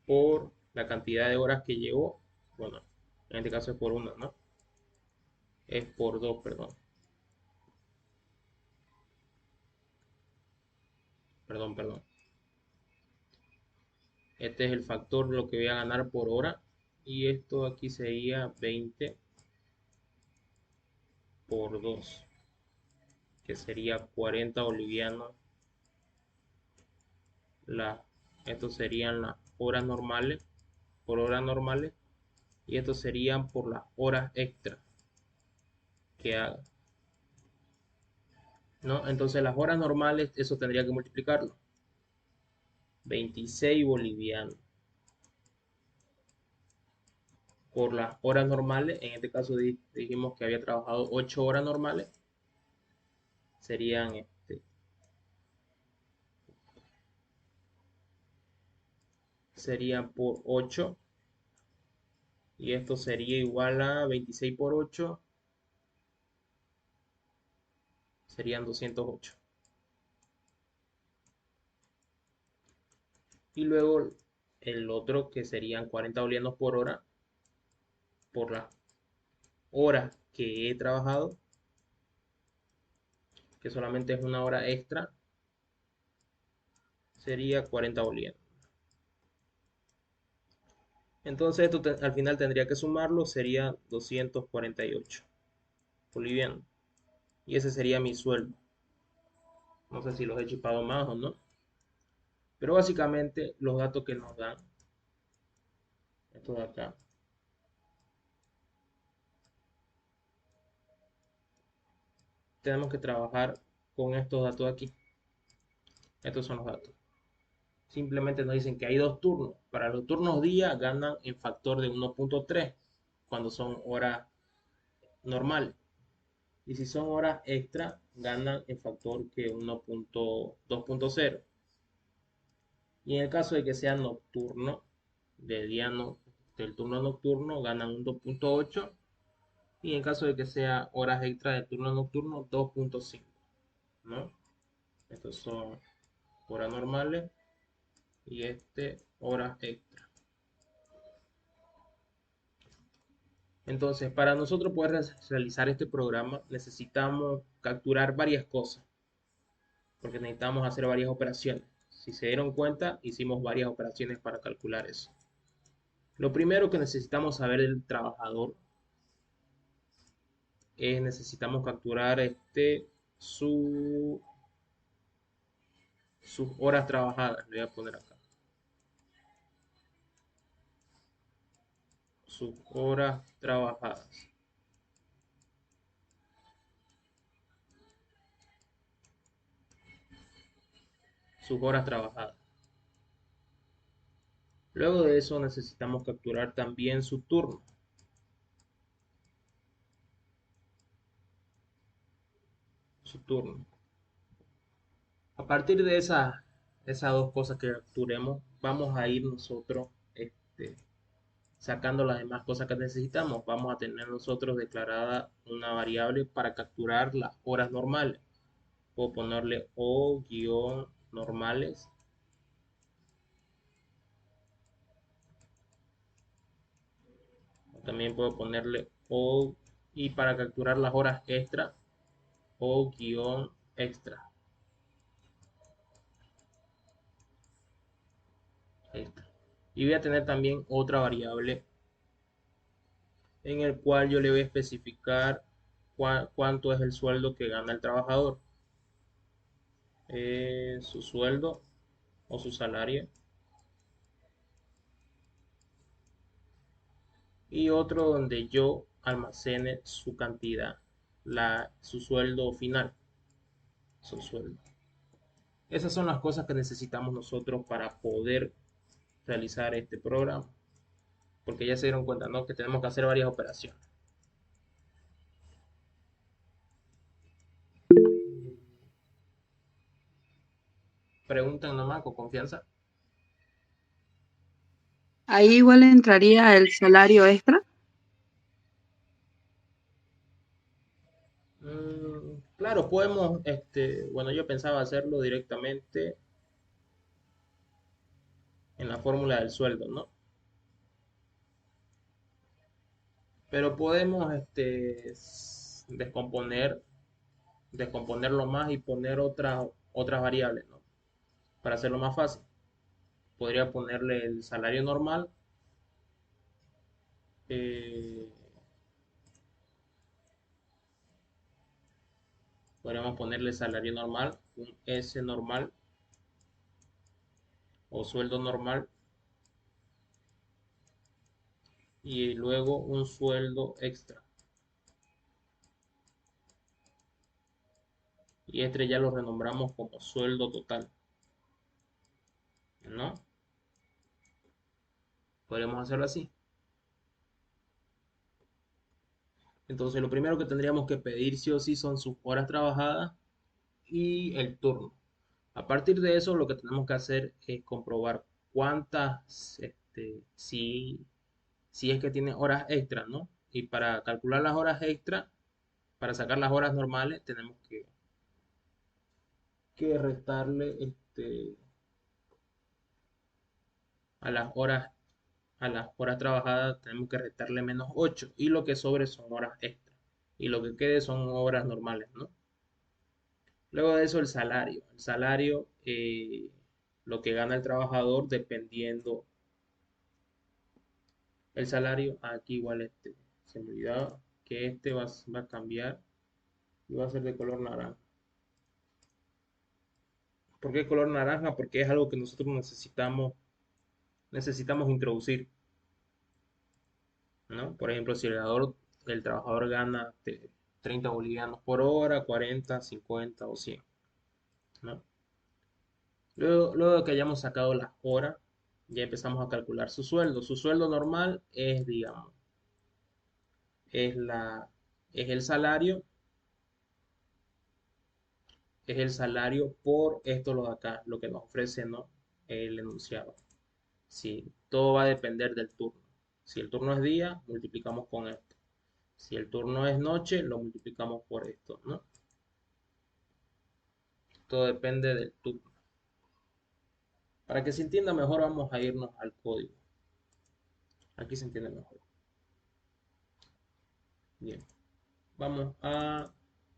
por la cantidad de horas que llevo, bueno, en este caso es por 1, ¿no? Es por 2, perdón. Perdón. Este es el factor de lo que voy a ganar por hora. Y esto aquí sería 20 por 2, que sería 40 bolivianos. Estos serían las horas normales, por horas normales. Y estos serían por las horas extra que haga, ¿no? Entonces las horas normales, eso tendría que multiplicarlo. 26 bolivianos por las horas normales. En este caso dijimos que había trabajado 8 horas normales. Serían serían por 8. Y esto sería igual a 26 por 8. Serían 208. Y luego el otro que serían 40 bolivianos por hora. Por las horas que he trabajado, que solamente es 1 hora extra, sería 40 bolivianos. Entonces esto al final tendría que sumarlo, sería 248 bolivianos. Y ese sería mi sueldo. No sé si los he chipado más o no. Pero básicamente los datos que nos dan, estos de acá, tenemos que trabajar con estos datos aquí. Estos son los datos. Simplemente nos dicen que hay 2 turnos. Para los turnos día ganan en factor de 1.3 cuando son horas normales. Y si son horas extra, ganan en factor que 2.0. Y en el caso de que sea nocturno, de día no, del turno nocturno, ganan un 2.8. Y en caso de que sea horas extra del turno nocturno, 2.5, ¿no? Estos son horas normales y horas extra. Entonces, para nosotros poder realizar este programa, necesitamos capturar varias cosas, porque necesitamos hacer varias operaciones. Si se dieron cuenta, hicimos varias operaciones para calcular eso. Lo primero que necesitamos saber del trabajador es necesitamos capturar su sus horas trabajadas. Le voy a poner acá. Sus horas trabajadas. Sus horas trabajadas. Luego de eso necesitamos capturar también su turno. Su turno. A partir de esas dos cosas que capturemos, vamos a ir nosotros sacando las demás cosas que necesitamos. Vamos a tener nosotros declarada una variable para capturar las horas normales. Puedo ponerle O-normales. También puedo ponerle O y para capturar las horas extra, O-extra. Y voy a tener también otra variable en el cual yo le voy a especificar cuánto es el sueldo que gana el trabajador. Su sueldo o su salario. Y otro donde yo almacene su cantidad, su sueldo final. Su sueldo. Esas son las cosas que necesitamos nosotros para poder realizar este programa. Porque ya se dieron cuenta, ¿no? Que tenemos que hacer varias operaciones. Preguntan nomás con confianza. Ahí igual entraría el salario extra. Claro, podemos, bueno, yo pensaba hacerlo directamente en la fórmula del sueldo, ¿no? Pero podemos, descomponerlo más y poner otras variables, ¿no? Para hacerlo más fácil. Podría ponerle el salario normal, eh, podríamos ponerle salario normal, un S normal o sueldo normal y luego un sueldo extra. Y este ya lo renombramos como sueldo total, ¿no? Podríamos hacerlo así. Entonces, lo primero que tendríamos que pedir sí o sí son sus horas trabajadas y el turno. A partir de eso, lo que tenemos que hacer es comprobar cuántas, si es que tiene horas extras, ¿no? Y para calcular las horas extras, para sacar las horas normales, tenemos que restarle a las horas a las horas trabajadas, tenemos que restarle -8 y lo que sobre son horas extras y lo que quede son horas normales, ¿no? Luego de eso, el salario. El salario, lo que gana el trabajador dependiendo el salario. Aquí igual se me olvidaba que va a cambiar y va a ser de color naranja. ¿Por qué color naranja? Porque es algo que nosotros necesitamos introducir, ¿no? Por ejemplo, si el trabajador gana 30 bolivianos por hora, 40, 50 o 100, ¿no? Luego de que hayamos sacado las horas, ya empezamos a calcular su sueldo. Su sueldo normal es, digamos, es la, es el salario, es el salario por esto lo de acá, lo que nos ofrece, ¿no? El enunciado. Sí, todo va a depender del turno. Si el turno es día, multiplicamos con esto. Si el turno es noche, lo multiplicamos por esto, ¿no? Todo depende del turno. Para que se entienda mejor, vamos a irnos al código. Aquí se entiende mejor. Bien, vamos a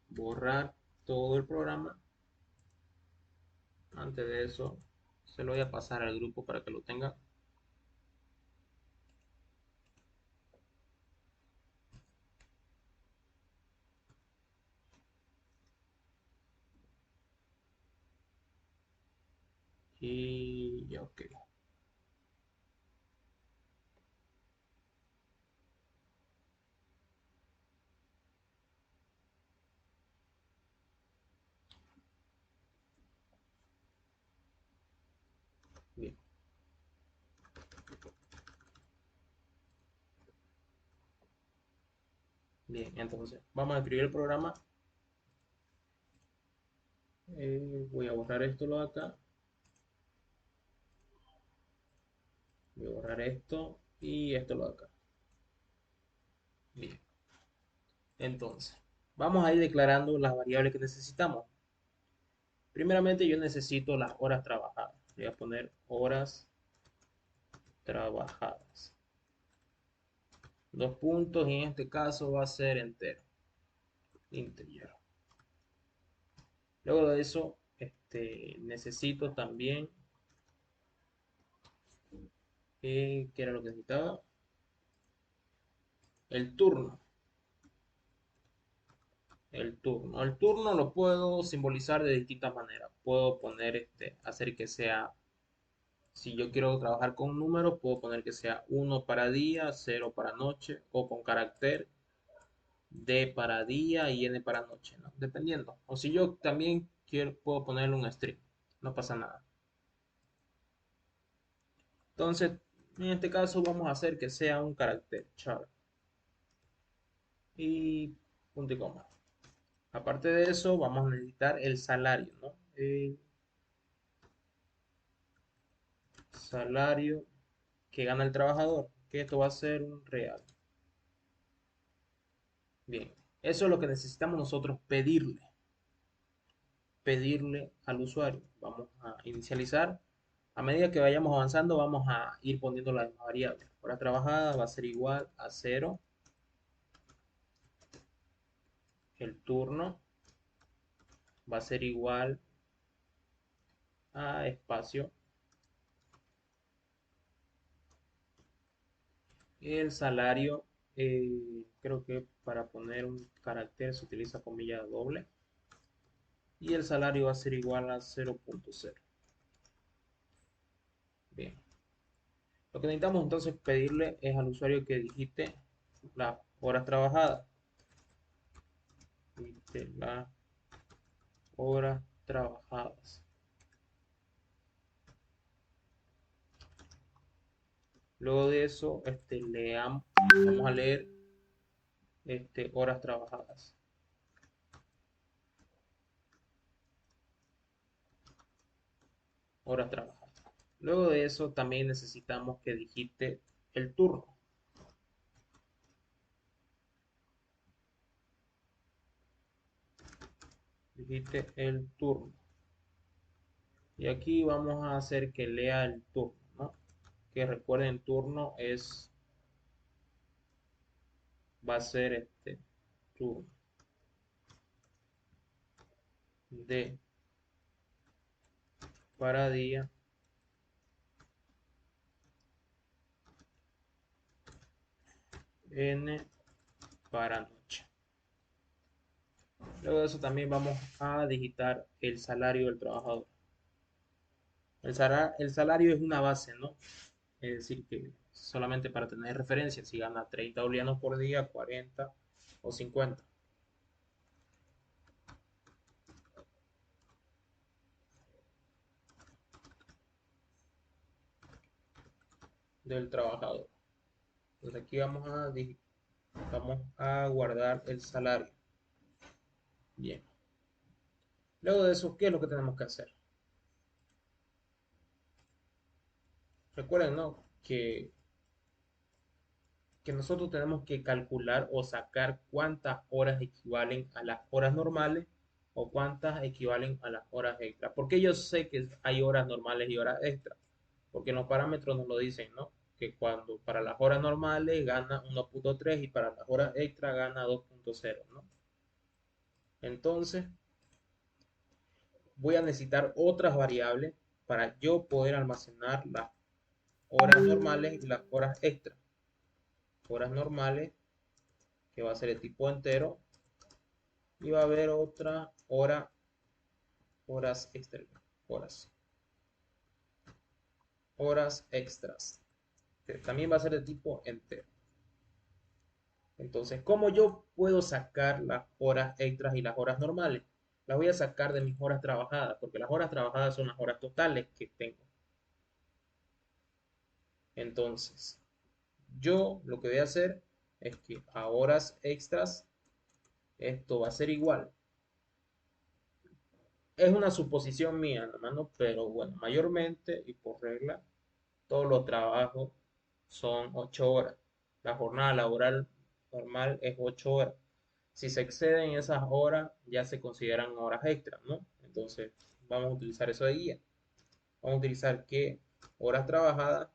borrar todo el programa. Antes de eso, se lo voy a pasar al grupo para que lo tenga. Y ok. Bien. Bien, entonces vamos a escribir el programa. Voy a borrar esto lo de acá. Voy a borrar esto y esto lo de acá. Bien. Entonces, vamos a ir declarando las variables que necesitamos. Primeramente, yo necesito las horas trabajadas. Voy a poner horas trabajadas. Dos puntos y en este caso va a ser entero. Integer. Luego de eso, necesito también, ¿qué era lo que necesitaba? El turno. El turno lo puedo simbolizar de distintas maneras. Puedo poner, hacer que sea, si yo quiero trabajar con números, puedo poner que sea 1 para día, 0 para noche, o con carácter D para día y N para noche, ¿no? Dependiendo. O si yo también quiero, puedo ponerle un string. No pasa nada. Entonces, en este caso vamos a hacer que sea un carácter char y punto y coma. Aparte de eso, vamos a necesitar el salario, ¿no? El salario que gana el trabajador, que esto va a ser un real. Bien, eso es lo que necesitamos nosotros pedirle al usuario. Vamos a inicializar. A medida que vayamos avanzando, vamos a ir poniendo las demás variables. Hora trabajada va a ser igual a 0. El turno va a ser igual a espacio. El salario, creo que para poner un carácter se utiliza comilla doble. Y el salario va a ser igual a 0.0. Bien. Lo que necesitamos entonces pedirle es al usuario que digite las horas trabajadas. Digite las horas trabajadas. Luego de eso, vamos a leer horas trabajadas. Horas trabajadas. Luego de eso, también necesitamos que digite el turno. Digite el turno. Y aquí vamos a hacer que lea el turno, ¿no? Que recuerden, turno va a ser turno D para día, N para noche. Luego de eso también vamos a digitar el salario del trabajador. El salario es una base, ¿no? Es decir, que solamente para tener referencia, si gana 30 bolivianos por día, 40 o 50 del trabajador. Entonces aquí vamos a guardar el salario. Bien. Luego de eso, ¿qué es lo que tenemos que hacer? Recuerden, ¿no? Que nosotros tenemos que calcular o sacar cuántas horas equivalen a las horas normales o cuántas equivalen a las horas extras. Porque yo sé que hay horas normales y horas extras. Porque en los parámetros nos lo dicen, ¿no? Que cuando para las horas normales gana 1.3 y para las horas extras gana 2.0, ¿no? Entonces, voy a necesitar otras variables para yo poder almacenar las horas normales y las horas extras. Horas normales, que va a ser el tipo entero, y va a haber otra horas extra, horas. horas extras, que también va a ser de tipo entero. Entonces, ¿cómo yo puedo sacar las horas extras y las horas normales? Las voy a sacar de mis horas trabajadas, porque las horas trabajadas son las horas totales que tengo. Entonces, yo lo que voy a hacer es que a horas extras esto va a ser igual. Es una suposición mía, hermano, pero bueno, mayormente y por regla, todos los trabajos son 8 horas. La jornada laboral normal es 8 horas. Si se exceden esas horas, ya se consideran horas extras, ¿no? Entonces, vamos a utilizar eso de guía. Vamos a utilizar que horas trabajadas,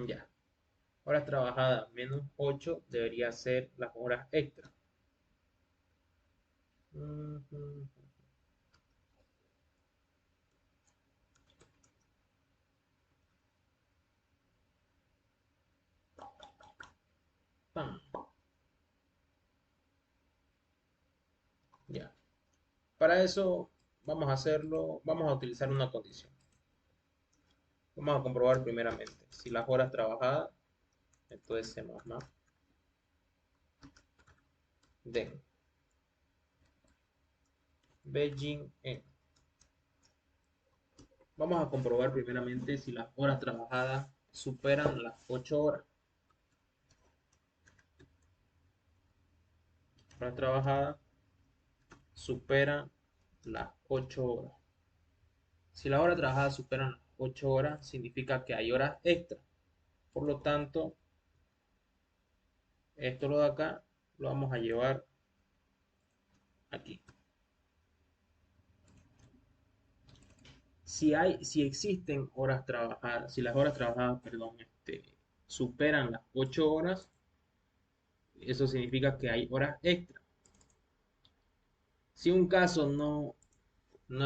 ya, horas trabajadas menos 8 debería ser las horas extras. Ujú. Pam, ya. Para eso vamos a hacerlo, vamos a utilizar una condición. Vamos a comprobar primeramente si las horas trabajadas, entonces C++ de Beijing N. Vamos a comprobar primeramente si las horas trabajadas superan las 8 horas. Horas trabajadas superan las 8 horas. Si las horas trabajadas superan las 8 horas, significa que hay horas extras. Por lo tanto, esto lo de acá lo vamos a llevar aquí. Si existen horas trabajadas, si las horas trabajadas, perdón, superan las 8 horas, eso significa que hay horas extras. Si un caso no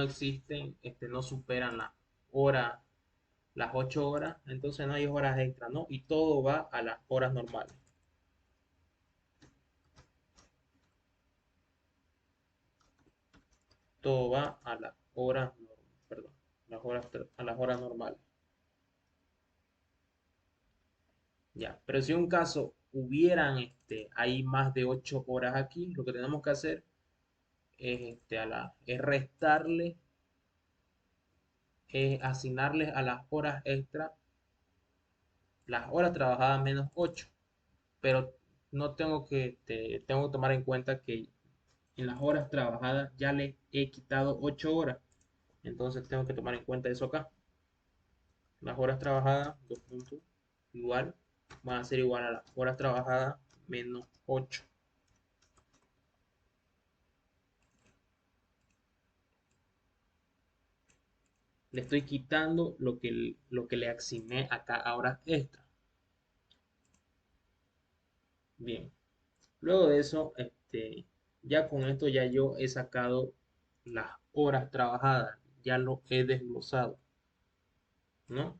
existen, no superan las 8 horas, entonces no hay horas extras, ¿no? Y todo va a las horas normales. Todo va a las horas, perdón, a las horas normales. Ya, pero si un caso hubieran, hay más de 8 horas aquí, lo que tenemos que hacer es restarle, es asignarles a las horas extras las horas trabajadas menos 8, pero no tengo que tomar en cuenta que en las horas trabajadas ya le he quitado 8 horas, entonces tengo que tomar en cuenta eso acá. Las horas trabajadas, dos puntos, igual, van a ser igual a las horas trabajadas menos 8. Le estoy quitando lo que le asigné acá a horas extra. Bien, luego de eso, ya con esto ya yo he sacado las horas trabajadas, ya lo he desglosado, ¿no?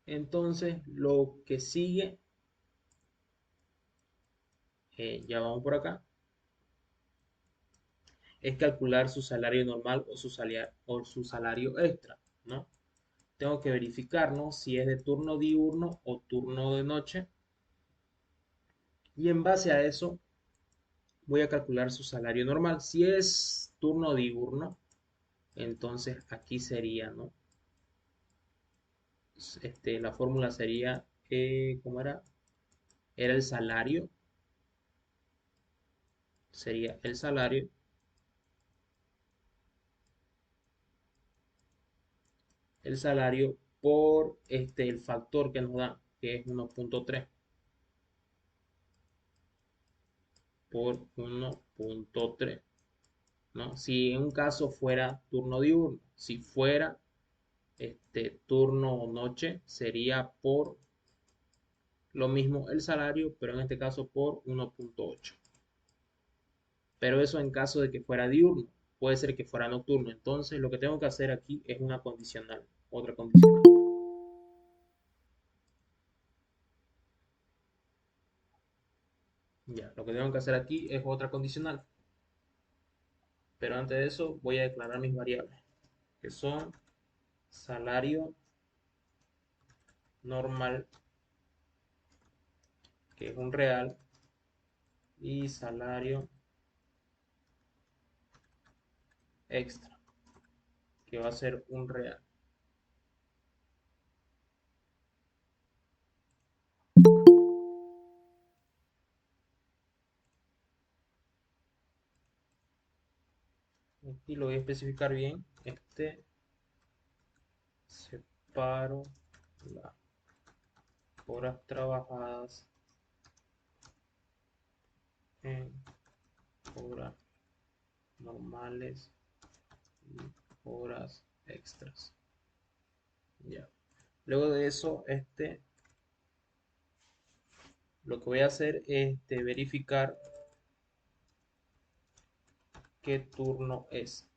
Entonces, lo que sigue, ya vamos por acá, es calcular su salario normal o su salario extra, ¿no? Tengo que verificar, ¿no? Si es de turno diurno o turno de noche. Y en base a eso, voy a calcular su salario normal. Si es turno diurno, entonces aquí sería, ¿no? La fórmula sería, ¿cómo era? Era sería el salario por el factor que nos da, que es 1.3 por 1.3, ¿no? Si en un caso fuera turno diurno, si fuera turno noche, sería por lo mismo el salario, pero en este caso por 1.8. Pero eso en caso de que fuera diurno, puede ser que fuera nocturno. Entonces lo que tengo que hacer aquí es una condicional, otra condicional. Lo que tengo que hacer aquí es otra condicional. Pero antes de eso voy a declarar mis variables, que son salario normal, que es un real, y salario extra, que va a ser un real. Aquí lo voy a especificar bien. Separo las horas trabajadas en horas normales y horas extras. Ya. Luego de eso, lo que voy a hacer es verificar qué turno es.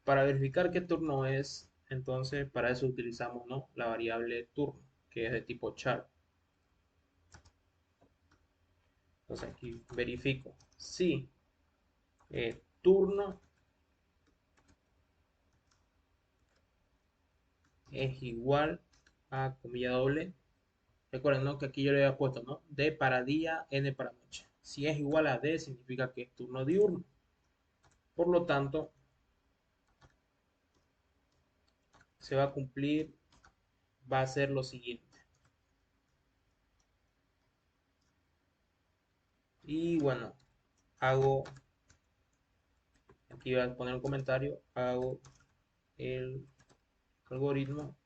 Para verificar qué turno es, entonces para eso utilizamos, ¿no?, la variable turno, que es de tipo char. Entonces aquí verifico si turno es igual a comilla doble. Recuerden, ¿no?, que aquí yo le había puesto, ¿no?, D para día, N para noche. Si es igual a D, significa que es turno diurno. Por lo tanto, se va a cumplir, va a ser lo siguiente. Y bueno, hago, aquí voy a poner un comentario, hago el algoritmo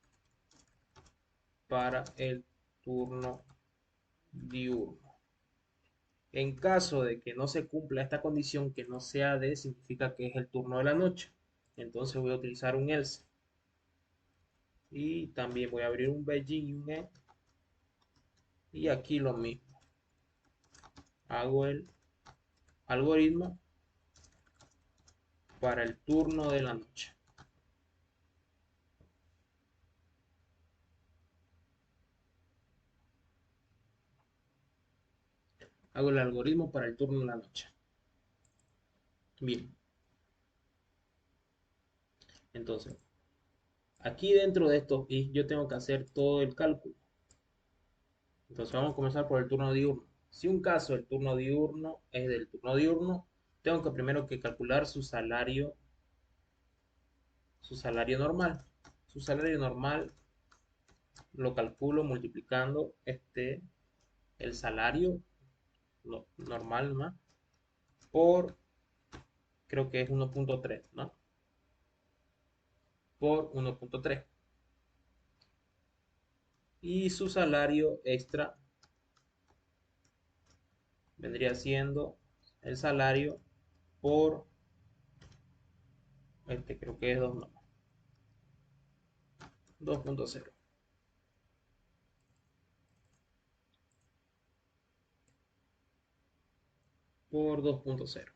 para el turno diurno. En caso de que no se cumpla esta condición, que no sea D, significa que es el turno de la noche. Entonces voy a utilizar un else. Y también voy a abrir un begin y un end. Y aquí lo mismo. Hago el algoritmo para el turno de la noche. Hago el algoritmo para el turno de la noche. Bien. Entonces, aquí dentro de estos y yo tengo que hacer todo el cálculo. Entonces vamos a comenzar por el turno diurno. Si un caso el turno diurno es del turno diurno, tengo que primero que calcular su salario normal. Su salario normal lo calculo multiplicando el salario normal, ¿no?, por, creo que es 1.3, ¿no?, por 1.3. Y su salario extra vendría siendo el salario por, creo que es 2, no, 2.0. Por 2.0.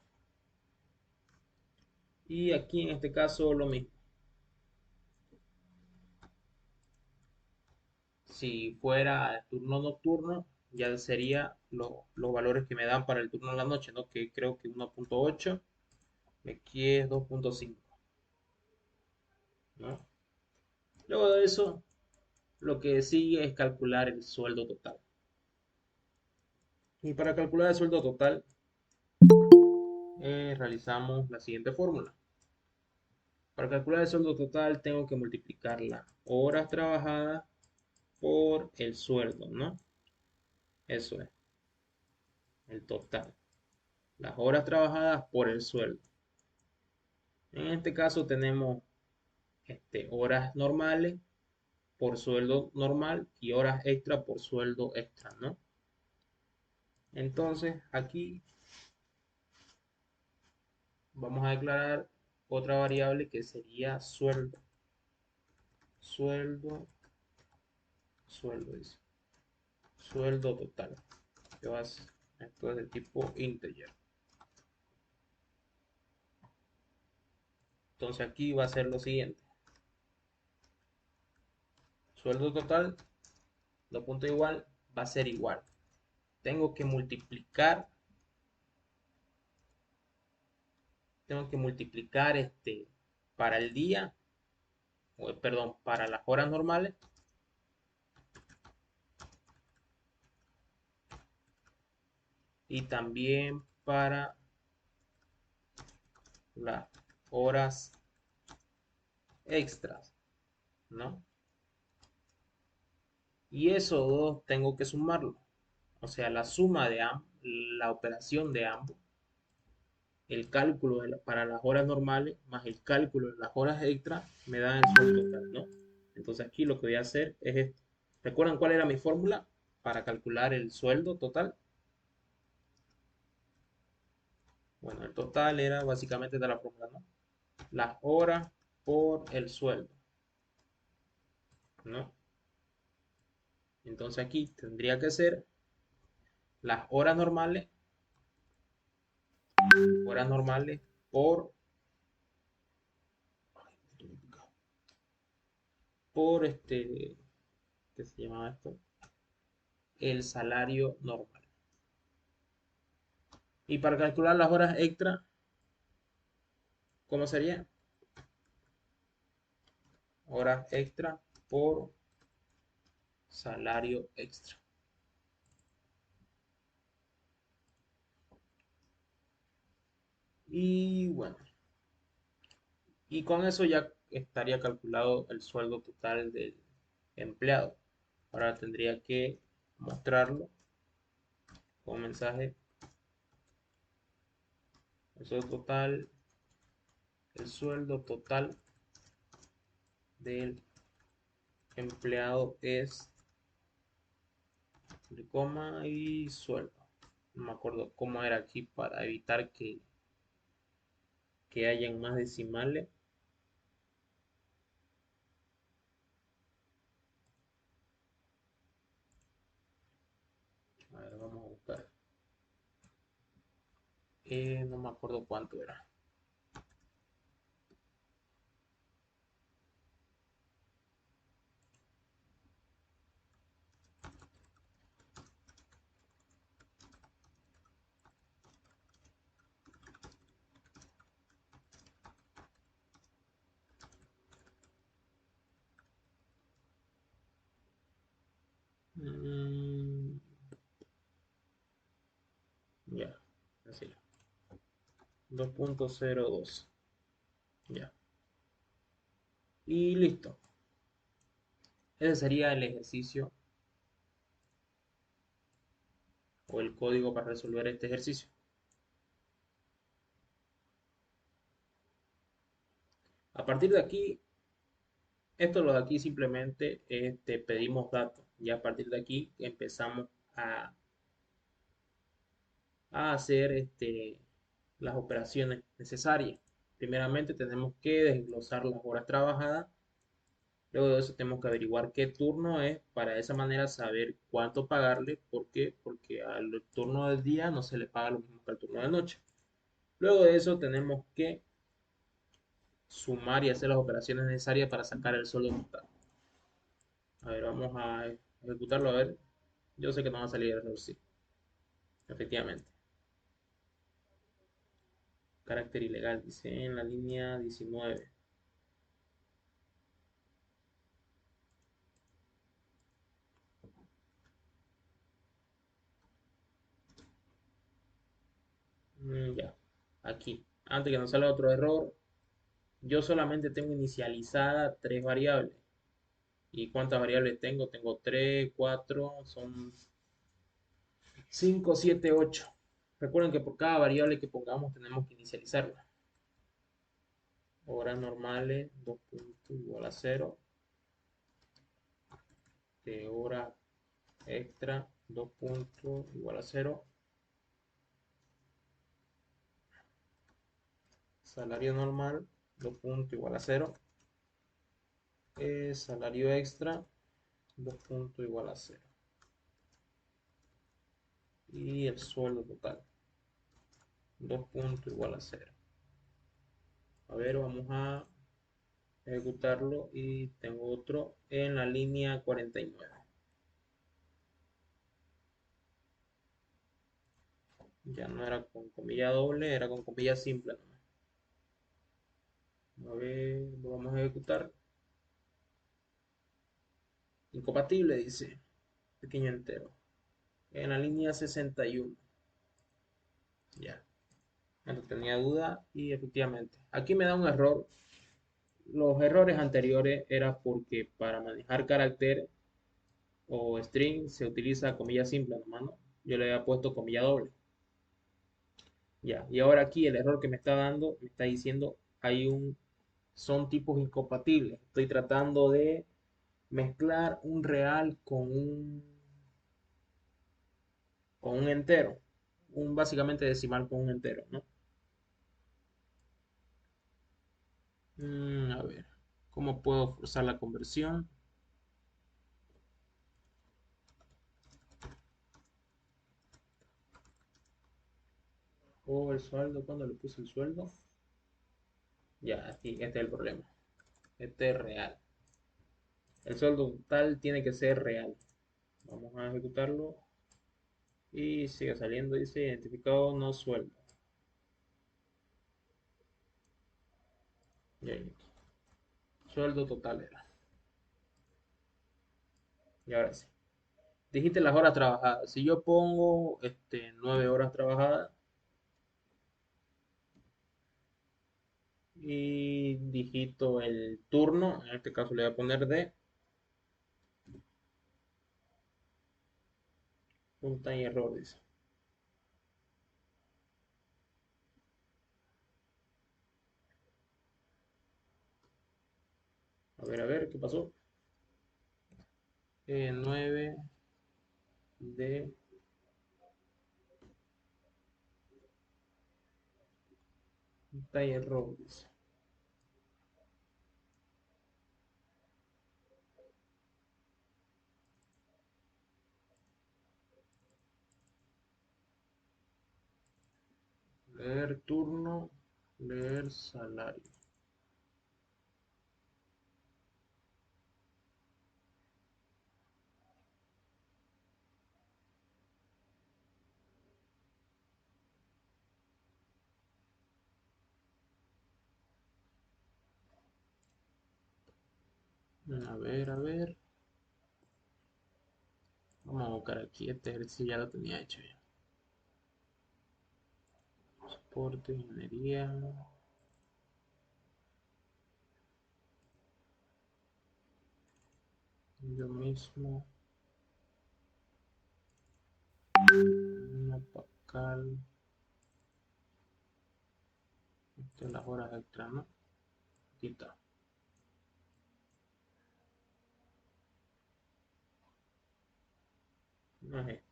Y aquí en este caso lo mismo. Si fuera el turno nocturno, ya sería los valores que me dan para el turno de la noche, ¿no?, que creo que 1.8, aquí es 2.5, ¿no? Luego de eso, lo que sigue es calcular el sueldo total. Y para calcular el sueldo total, realizamos la siguiente fórmula. Para calcular el sueldo total, tengo que multiplicar las horas trabajadas por el sueldo, ¿no? Eso es, el total. Las horas trabajadas por el sueldo. En este caso tenemos horas normales por sueldo normal y horas extra por sueldo extra, ¿no? Entonces aquí vamos a declarar otra variable que sería sueldo. Sueldo, dice. Sueldo total. Esto es de tipo integer. Entonces aquí va a ser lo siguiente. Sueldo total, lo punto igual, va a ser igual. tengo que multiplicar para el día, perdón, para las horas normales, y también para las horas extras, ¿no? Y esos dos tengo que sumarlo. O sea, la suma de ambos, la operación de ambos, el cálculo para las horas normales más el cálculo de las horas extras me da el sueldo total, ¿no? Entonces aquí lo que voy a hacer es esto. ¿Recuerdan cuál era mi fórmula para calcular el sueldo total? Bueno, el total era básicamente de la fórmula, ¿no? Las horas por el sueldo, ¿no? Entonces aquí tendría que ser las horas normales por, ¿qué se llama esto? El salario normal. Y para calcular las horas extra, ¿cómo sería? Horas extra por salario extra. Y bueno, y con eso ya estaría calculado el sueldo total del empleado. Ahora tendría que mostrarlo con mensaje. El sueldo total del empleado es, coma y sueldo. No me acuerdo cómo era aquí para evitar que hayan más decimales. A ver, vamos a buscar. No me acuerdo cuánto era. Mm, ya, así. 2.02. Ya. Y listo. Ese sería el ejercicio o el código para resolver este ejercicio. A partir de aquí, esto lo de aquí simplemente pedimos datos. Y a partir de aquí empezamos a, a hacer las operaciones necesarias. Primeramente tenemos que desglosar las horas trabajadas. Luego de eso tenemos que averiguar qué turno es para de esa manera saber cuánto pagarle. ¿Por qué? Porque al turno del día no se le paga lo mismo que al turno de noche. Luego de eso tenemos que sumar y hacer las operaciones necesarias para sacar el sueldo total. A ver, vamos a ejecutarlo. A ver, yo sé que no va a salir error, sí. Efectivamente. Carácter ilegal, dice en la línea 19. Ya, aquí. Antes que nos salga otro error, yo solamente tengo inicializada tres variables. ¿Y cuántas variables tengo? Tengo 3, 4, son 5, 7, 8. Recuerden que por cada variable que pongamos tenemos que inicializarla. Horas normales, 2 puntos igual a 0. De hora extra, 2 puntos igual a 0. Salario normal, 2 puntos igual a 0. Salario extra, 2 puntos igual a 0. Y el sueldo total, 2 puntos igual a 0. A ver, vamos a ejecutarlo y tengo otro en la línea 49. Ya no era con comilla doble, era con comilla simple nomás. A ver, lo vamos a ejecutar. Incompatible, dice. Pequeño entero. En la línea 61. Ya. No tenía duda y efectivamente. Aquí me da un error. Los errores anteriores era porque para manejar carácter o string se utiliza comilla simple, hermano. Yo le había puesto comilla doble. Ya. Y ahora aquí el error que me está dando, me está diciendo, son tipos incompatibles. Estoy tratando de mezclar un real con un entero. Básicamente decimal con un entero, ¿no? A ver, ¿cómo puedo forzar la conversión? O el sueldo, ¿cuándo le puse el sueldo? Ya, aquí, este es el problema. Este es real. El sueldo total tiene que ser real. Vamos a ejecutarlo. Y sigue saliendo, dice identificado no sueldo. Y ahí, sueldo total era. Y ahora sí. Dijiste las horas trabajadas. Si yo pongo 9 horas trabajadas y digito el turno, en este caso le voy a poner de punta y error, dice. A ver, ¿qué pasó? 9 de punta y error, dice. Leer turno, leer salario. A ver, a ver. Vamos a buscar aquí este ejercicio, ya lo tenía hecho ya. Soporte, ingeniería. Yo mismo. Una pacal. Las horas extra, ¿no? Aquí está. No es este.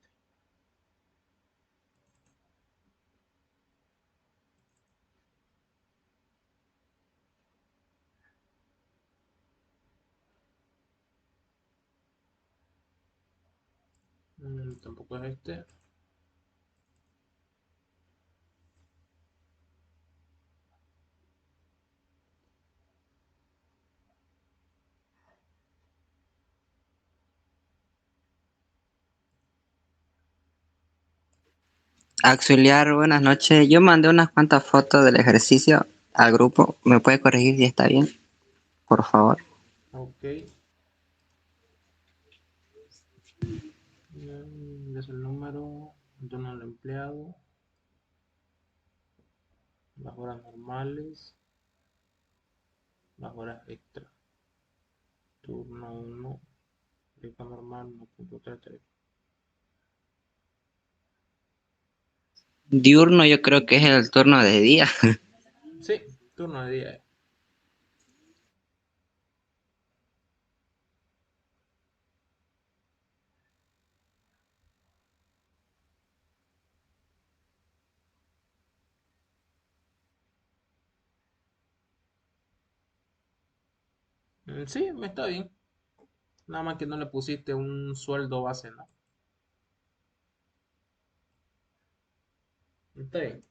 Tampoco es este. Auxiliar, buenas noches. Yo mandé unas cuantas fotos del ejercicio al grupo. ¿Me puede corregir si está bien? Por favor. Ok. Es el número. Turno del empleado. Las horas normales. Las horas extra. Turno 1. Tarifa normal 1.33. Diurno yo creo que es el turno de día. Sí, turno de día. Sí, me está bien. Nada más que no le pusiste un sueldo base, ¿no? Está bien.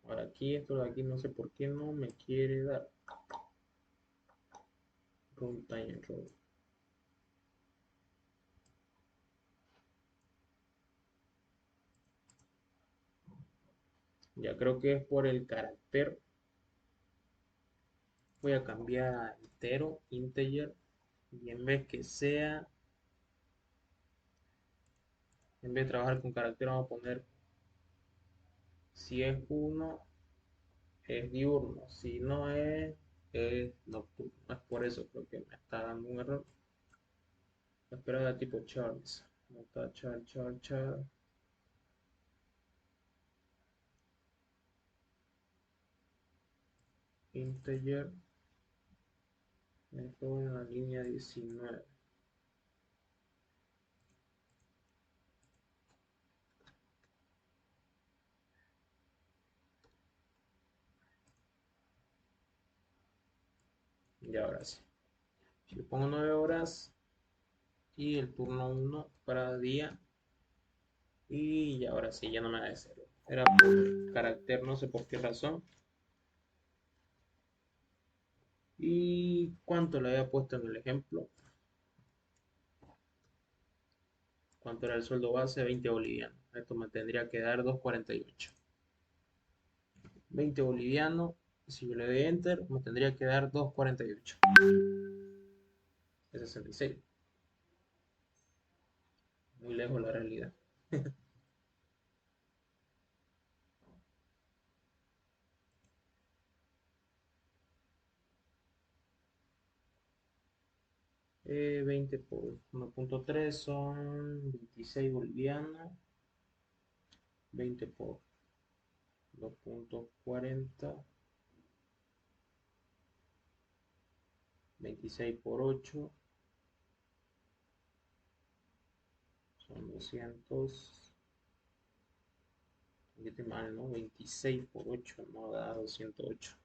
Ahora aquí, esto de aquí, no sé por qué no me quiere dar. Runtime error. Ya creo que es por el carácter. Voy a cambiar a entero, integer, y en vez de trabajar con carácter, vamos a poner si es uno es diurno, si no es nocturno. Es por eso creo que me está dando un error. Esperada tipo charts. ¿Cómo está chart? Integer. Esto en la línea 19. Y ahora sí. Si le pongo 9 horas y el turno 1 para día. Y ahora sí, ya no me da ese error. Era por carácter, no sé por qué razón. ¿Y cuánto le había puesto en el ejemplo? ¿Cuánto era el sueldo base? 20 bolivianos. Esto me tendría que dar 2,48. 20 bolivianos. Si yo le doy enter, me tendría que dar 2,48. Es 66. Muy lejos la realidad. 20 por 1,3 son 26 bolivianos. 20 por 2,40. 26 por 8 son 200. Un poquito mal, ¿no? 26 por 8 no da 208.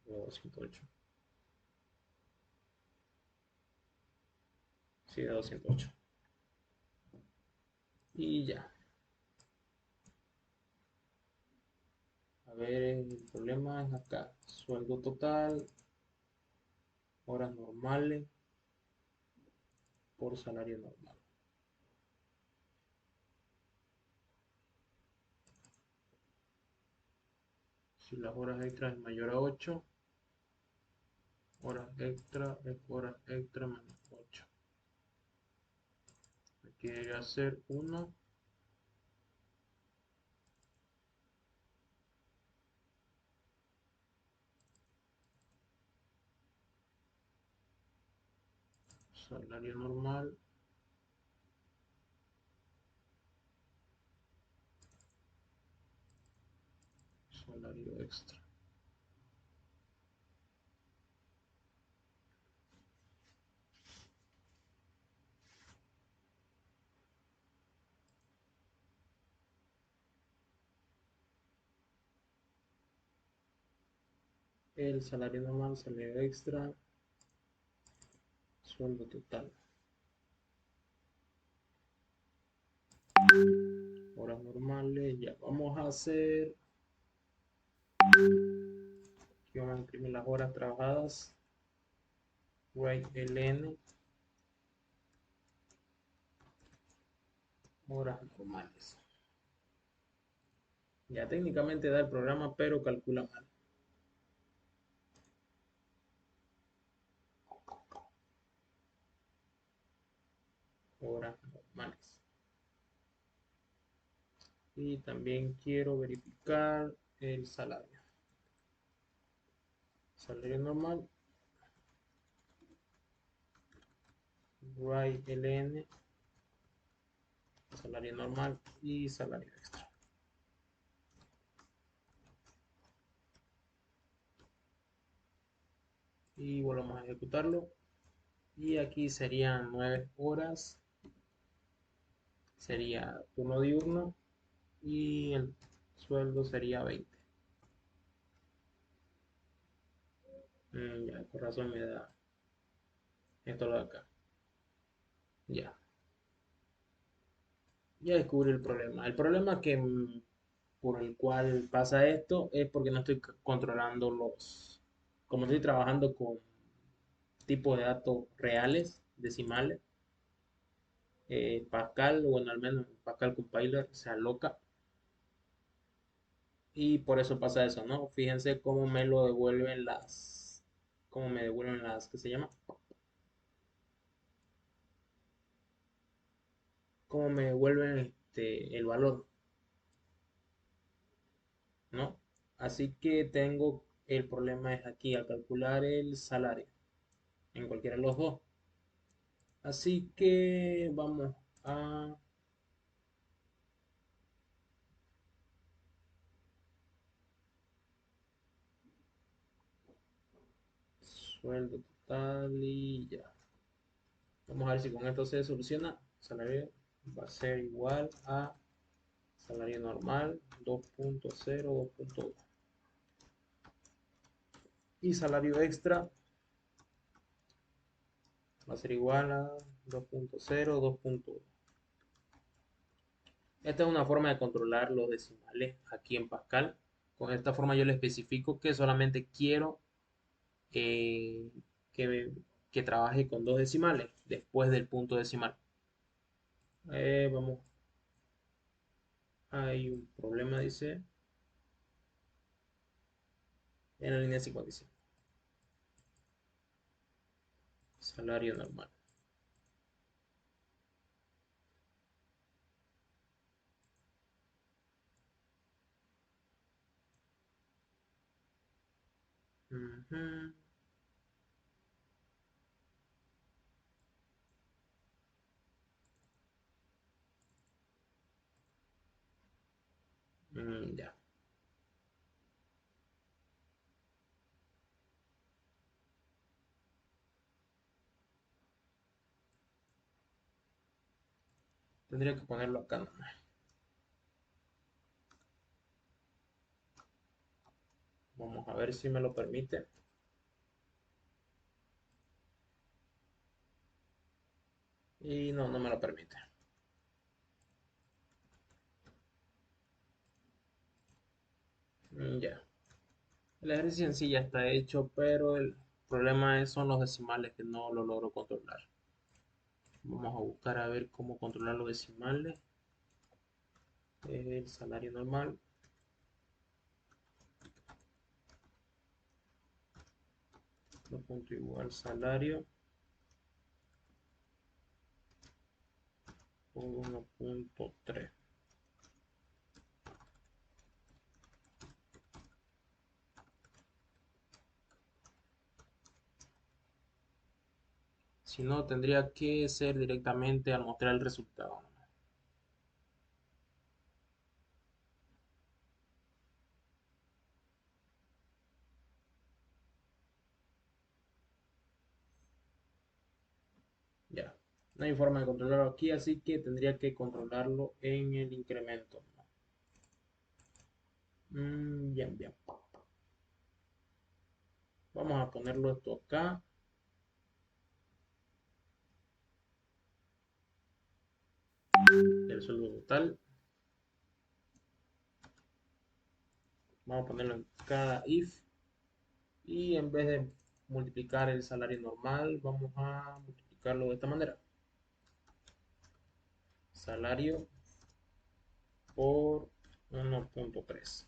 O 208. Sí, da 208. Y ya. A ver, el problema es acá. Sueldo total, horas normales por salario normal. Si las horas extras es mayor a 8, horas extra es horas extra menos 8. Aquí debería ser 1. Salario normal. Salario extra. El salario normal, salario extra, sueldo total. Horas normales, ya vamos a hacer. Aquí vamos a imprimir las horas trabajadas. Write ln. Horas normales. Ya técnicamente da el programa, pero calcula mal. Horas normales. Y también quiero verificar el salario. Salario normal. Write ln. Salario normal y salario extra. Y volvemos a ejecutarlo. Y aquí serían 9 horas. Sería turno diurno. Y el sueldo sería 20. Ya, por razón me da esto lo de acá. Ya. Ya descubrí el problema. El problema que por el cual pasa esto es porque no estoy controlando como estoy trabajando con tipos de datos reales, decimales, Pascal, bueno, al menos Pascal Compiler se aloca Y por eso pasa eso, ¿no? Fíjense cómo me lo devuelven cómo me devuelven ¿qué se llama? Cómo me devuelven el valor, ¿no? Así que el problema es aquí, al calcular el salario, en cualquiera de los dos. Así que vamos a sueldo total y ya. Vamos a ver si con esto se soluciona. Salario va a ser igual a salario normal 2.0, 2.1. Y salario extra va a ser igual a 2.0, 2.1. Esta es una forma de controlar los decimales aquí en Pascal. Con esta forma yo le especifico que solamente quiero eh, que, que trabaje con dos decimales después del punto decimal. Vamos, hay un problema, dice, en la línea 55. Salario normal. Ujú. Ya. Tendría que ponerlo acá nomás. Vamos a ver si me lo permite. Y no, no me lo permite. Ya. El ejercicio en sí ya está hecho, pero el problema son los decimales que no lo logro controlar. Vamos a buscar a ver cómo controlar los decimales. El salario normal. Lo punto igual salario por 1.3. Si no, tendría que ser directamente al mostrar el resultado. Ya. No hay forma de controlarlo aquí, así que tendría que controlarlo en el incremento. Bien, bien. Vamos a ponerlo esto acá. El sueldo total. Vamos a ponerlo en cada if. Y en vez de multiplicar el salario normal, vamos a multiplicarlo de esta manera. Salario por 1.3.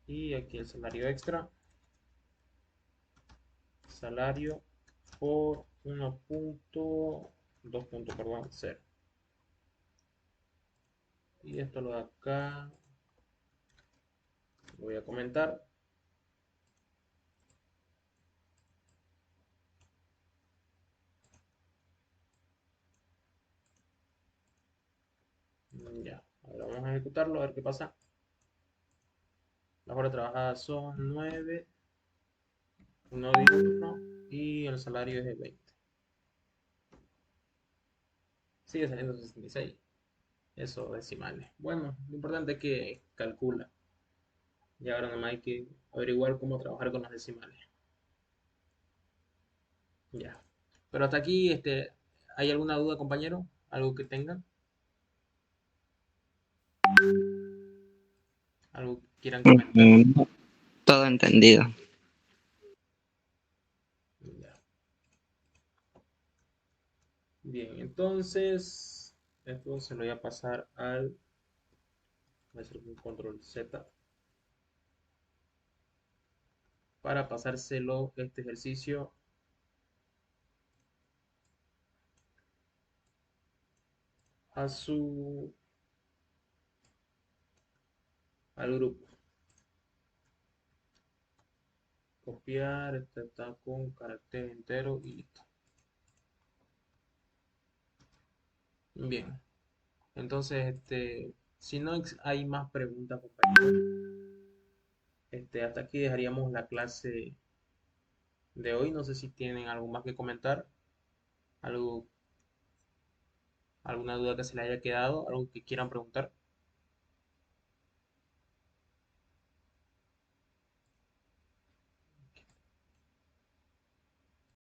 Y aquí el salario extra. Salario por 1.2, perdón, 0. Y esto lo de acá lo voy a comentar. Ya, ahora vamos a ejecutarlo a ver qué pasa. Las horas trabajadas son 9, 1 y el salario es de 20. Sigue saliendo 66. Eso decimales. Bueno, lo importante es que calcula. Y ahora nomás hay que averiguar cómo trabajar con los decimales. Ya. Pero hasta aquí, ¿hay alguna duda, compañero? ¿Algo que tengan? ¿Algo que quieran comentar? Todo entendido. Ya. Bien, entonces, esto se lo voy a pasar al Voy a hacer un control Z para pasárselo este ejercicio a al grupo. Copiar, este está con carácter entero y listo. Bien, entonces, si no hay más preguntas, compañeros, hasta aquí dejaríamos la clase de hoy. No sé si tienen algo más que comentar, algo, alguna duda que se les haya quedado, algo que quieran preguntar.